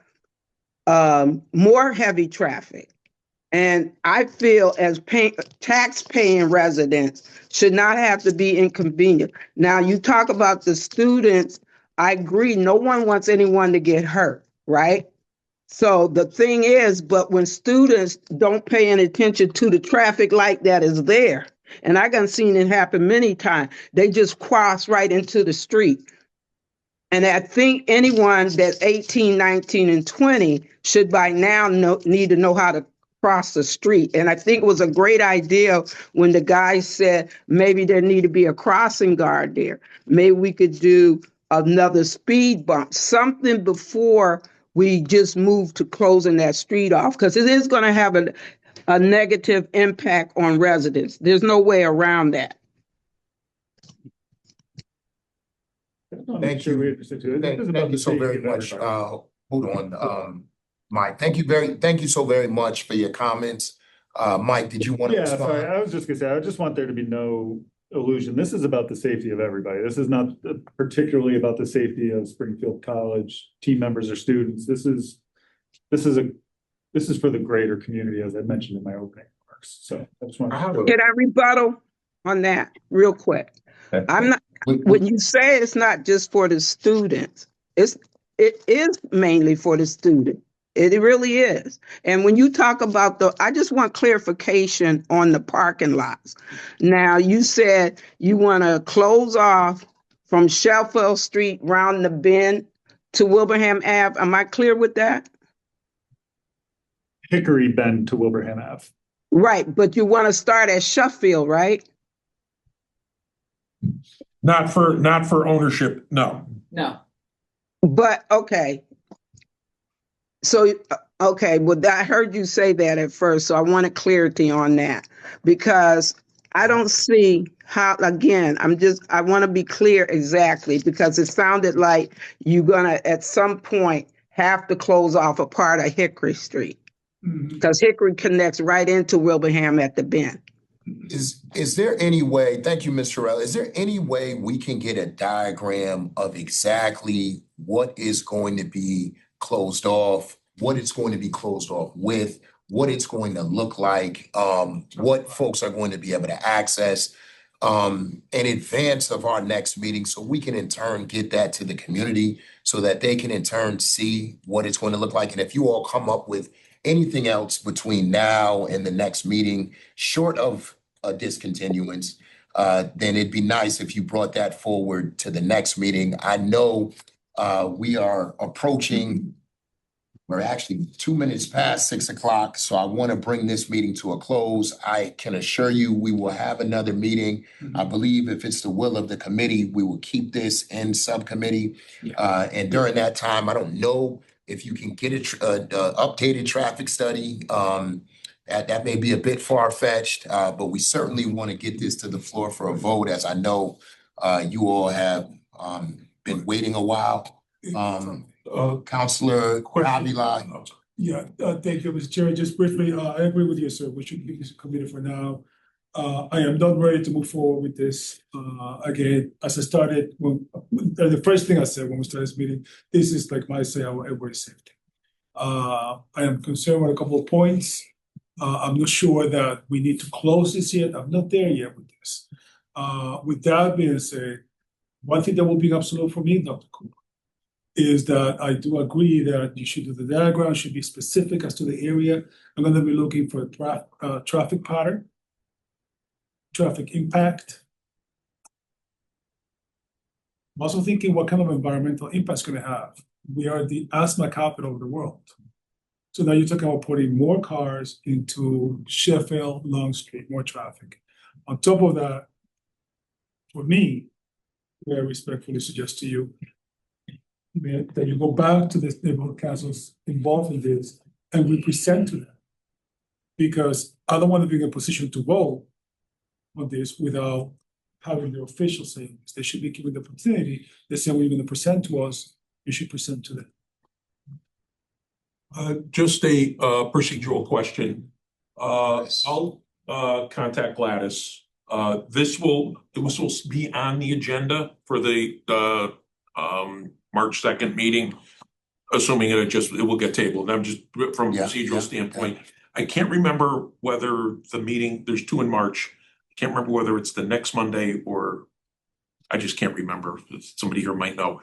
more heavy traffic. And I feel as tax-paying residents should not have to be inconvenienced. Now, you talk about the students. I agree. No one wants anyone to get hurt, right? So the thing is, but when students don't pay any attention to the traffic light that is there, and I done seen it happen many times, they just cross right into the street. And I think anyone that's 18, 19, and 20 should by now need to know how to cross the street. And I think it was a great idea when the guy said maybe there need to be a crossing guard there. Maybe we could do another speed bump, something before we just move to closing that street off, because it is going to have a negative impact on residents. There's no way around that. Thank you. Thank you so very much. Hold on, Mike. Thank you so very much for your comments. Mike, did you want to respond? Sorry, I was just gonna say, I just want there to be no illusion. This is about the safety of everybody. This is not particularly about the safety of Springfield College team members or students. This is for the greater community, as I mentioned in my opening remarks. So I just want to. Can I rebuttal on that real quick? I'm not. When you say it's not just for the students, it is mainly for the student. It really is. And when you talk about I just want clarification on the parking lots. Now, you said you want to close off from Sheffield Street round the bend to Wilbraham Ave. Am I clear with that? Hickory Bend to Wilbraham Ave. Right, but you want to start at Sheffield, right? Not for ownership, no. No. But okay. So, okay, well, I heard you say that at first, so I wanted clarity on that because I don't see how, again, I want to be clear exactly because it sounded like you're going to, at some point, have to close off a part of Hickory Street because Hickory connects right into Wilbraham at the bend. Is there any way, thank you, Ms. Terrell, is there any way we can get a diagram of exactly what is going to be closed off, what it's going to be closed off with, what it's going to look like, what folks are going to be able to access in advance of our next meeting so we can in turn get that to the community so that they can in turn see what it's going to look like. And if you all come up with anything else between now and the next meeting, short of a discontinuance, then it'd be nice if you brought that forward to the next meeting. I know we are approaching, we're actually 2 minutes past 6 o'clock, so I want to bring this meeting to a close. I can assure you we will have another meeting. I believe if it's the will of the committee, we will keep this in subcommittee. And during that time, I don't know if you can get a updated traffic study, that may be a bit far-fetched, but we certainly want to get this to the floor for a vote, as I know you all have been waiting a while. Councilor Davila. Yeah, thank you, Mr. Chair. Just briefly, I agree with you, sir. We should keep this committee for now. I am not ready to move forward with this. Again, as I started, the first thing I said when we started this meeting, this is like my say, our everybody's safety. I am concerned with a couple of points. I'm not sure that we need to close this yet. I'm not there yet with this. With that being said, one thing that will be absolute for me, Dr. Cooper, is that I do agree that you should do the diagram, should be specific as to the area. I'm going to be looking for a traffic pattern, traffic impact. I'm also thinking what kind of environmental impact it's going to have. We are the asthma capital of the world. So now you're talking about putting more cars into Sheffield, Long Street, more traffic. On top of that, for me, very respectfully suggest to you that you go back to the neighborhood councils involved in this and we present to them. Because I don't want to be in a position to vote on this without having the officials saying this. They should be given the opportunity. They say, well, you're going to present to us, you should present to them. Just a procedural question. I'll contact Gladys. This will be on the agenda for the March 2nd meeting, assuming it will get tabled. I'm just from a procedural standpoint. I can't remember whether the meeting, there's 2 in March. I can't remember whether it's the next Monday or I just can't remember. Somebody here might know.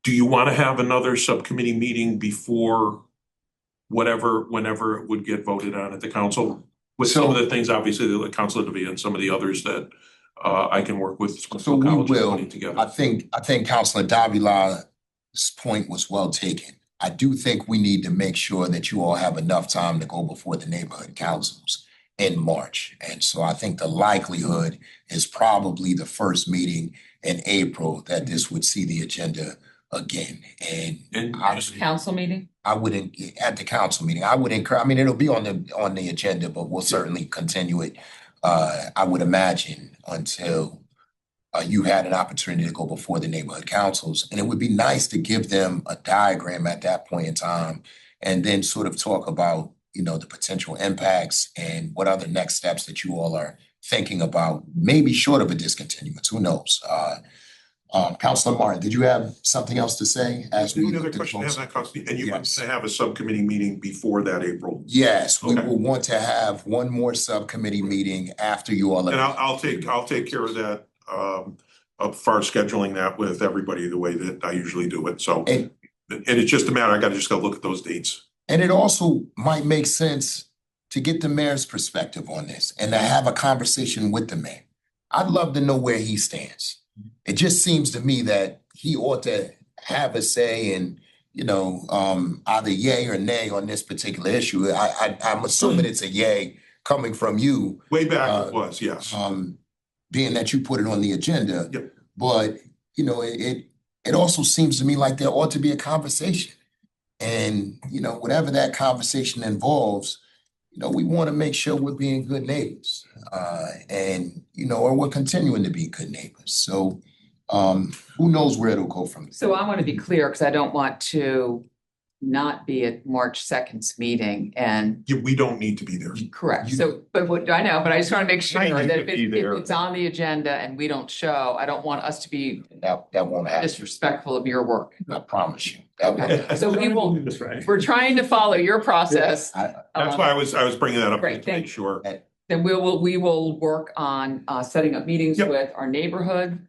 Do you want to have another subcommittee meeting before whenever it would get voted on at the council? With some of the things, obviously, the Councilor Davila and some of the others that I can work with. So we will. I think Councilor Davila's point was well taken. I do think we need to make sure that you all have enough time to go before the neighborhood councils in March. And so I think the likelihood is probably the first meeting in April that this would see the agenda again. And Council meeting? I wouldn't, at the council meeting, I would encourage, I mean, it'll be on the agenda, but we'll certainly continue it. I would imagine until you had an opportunity to go before the neighborhood councils. And it would be nice to give them a diagram at that point in time and then sort of talk about, the potential impacts and what other next steps that you all are thinking about, maybe short of a discontinuance, who knows? Councilor Martin, did you have something else to say? Another question, and you want to have a subcommittee meeting before that April? Yes, we will want to have one more subcommittee meeting after you all. And I'll take care of that, as far as scheduling that with everybody the way that I usually do it. So, and it's just a matter, I just gotta look at those dates. And it also might make sense to get the mayor's perspective on this and to have a conversation with the mayor. I'd love to know where he stands. It just seems to me that he ought to have a say in, either yay or nay on this particular issue. I'm assuming it's a yay coming from you. Way back it was, yes. Being that you put it on the agenda. Yep. But, it also seems to me like there ought to be a conversation. And, whatever that conversation involves, we want to make sure we're being good neighbors. Or we're continuing to be good neighbors. So who knows where it'll go from there. So I want to be clear because I don't want to not be at March 2nd's meeting and. We don't need to be there. Correct. So, but what I know, but I just want to make sure that if it's on the agenda and we don't show, I don't want us to be that won't happen. Disrespectful of your work. I promise you. Okay. So we will, we're trying to follow your process. That's why I was bringing that up to make sure. Then we will work on setting up meetings with our neighborhood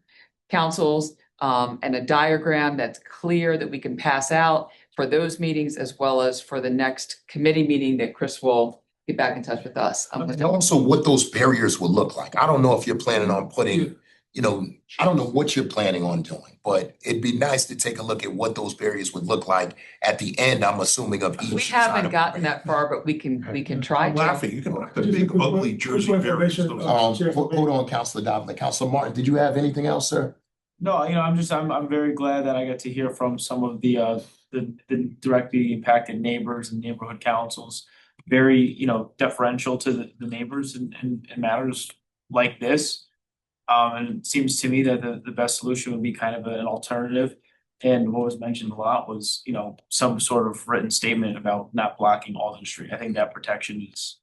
councils and a diagram that's clear that we can pass out for those meetings as well as for the next committee meeting that Chris will get back in touch with us. And also what those barriers will look like. I don't know if you're planning on putting, I don't know what you're planning on doing, but it'd be nice to take a look at what those barriers would look like at the end, I'm assuming, of each. We haven't gotten that far, but we can try. I'm laughing. You can look at the big ugly Jersey barriers. Hold on, Councilor Davila. Councilor Martin, did you have anything else, sir? No, I'm very glad that I got to hear from some of the the directly impacted neighbors and neighborhood councils. Very, deferential to the neighbors in matters like this. And it seems to me that the best solution would be kind of an alternative. And what was mentioned a lot was, some sort of written statement about not blocking Alden Street. I think that protection is,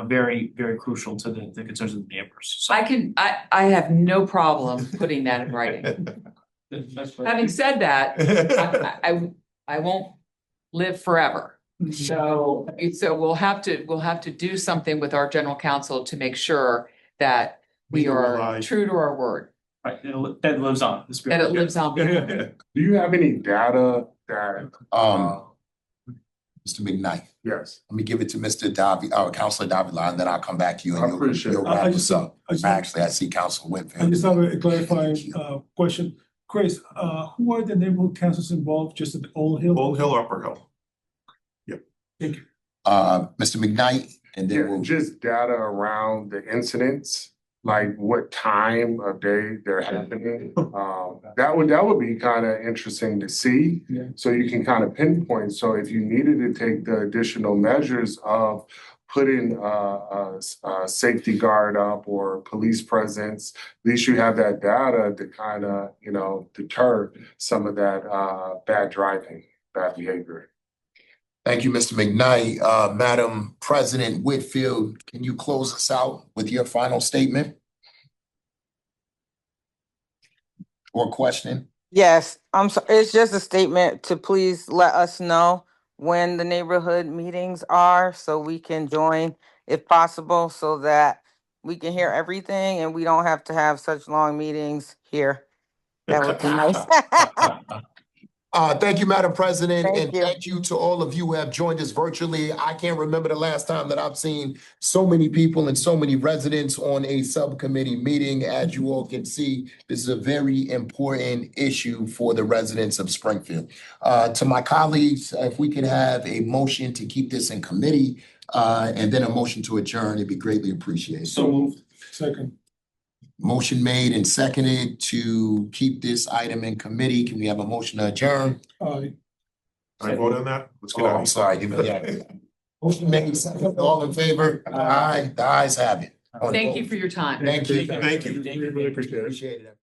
very, very crucial to the concerns of the neighbors. So I have no problem putting that in writing. Having said that, I won't live forever. So we'll have to do something with our general counsel to make sure that we Neither will are I. true to our word, right, that lives on. The spirit. that it lives on. Do you have any data that, Mr. McKnight, yes, let me give it to Mr. Councilor Davila, and then I'll come back to you I and appreciate you'll it. wrap I us just- up. I just- Actually, I see Councilor I Whitfield. just have a clarifying question. Chris, who are the neighborhood councils involved? Just at Old Hill? Old Hill, Upper Hill. Thank you. Mr. McKnight, and then Yeah, we'll. just data around the incidents, like what time of day they're happening. That would be kind of interesting to see. Yeah. So you can kind of pinpoint, so if you needed to take the additional measures of putting a safety guard up or police presence, at least you have that data to kind of, deter some of that bad driving, bad behavior. Thank you, Mr. McKnight. Madam President Whitfield, can you close us out with your final statement? Or question? Yes, I'm so, it's just a statement to please let us know when the neighborhood meetings are so we can join if possible, so that we can hear everything and we don't have to have such long meetings here. That would be nice. Thank you, Madam President, Thank and you. thank you to all of you who have joined us virtually. I can't remember the last time that I've seen so many people and so many residents on a subcommittee meeting. As you all can see, this is a very important issue for the residents of Springfield. To my colleagues, if we could have a motion to keep this in committee, and then a motion to adjourn, it'd be greatly appreciated. So moved. Second. Motion made and seconded to keep this item in committee. Can we have a motion to adjourn? Aye. Can I vote on that? Let's get Oh, out I'm of sorry. Yeah. Motion made, second. All in favor? Aye. The ayes have it. Thank you for your time. Thank you. Thank you. Really appreciate it. Appreciate it.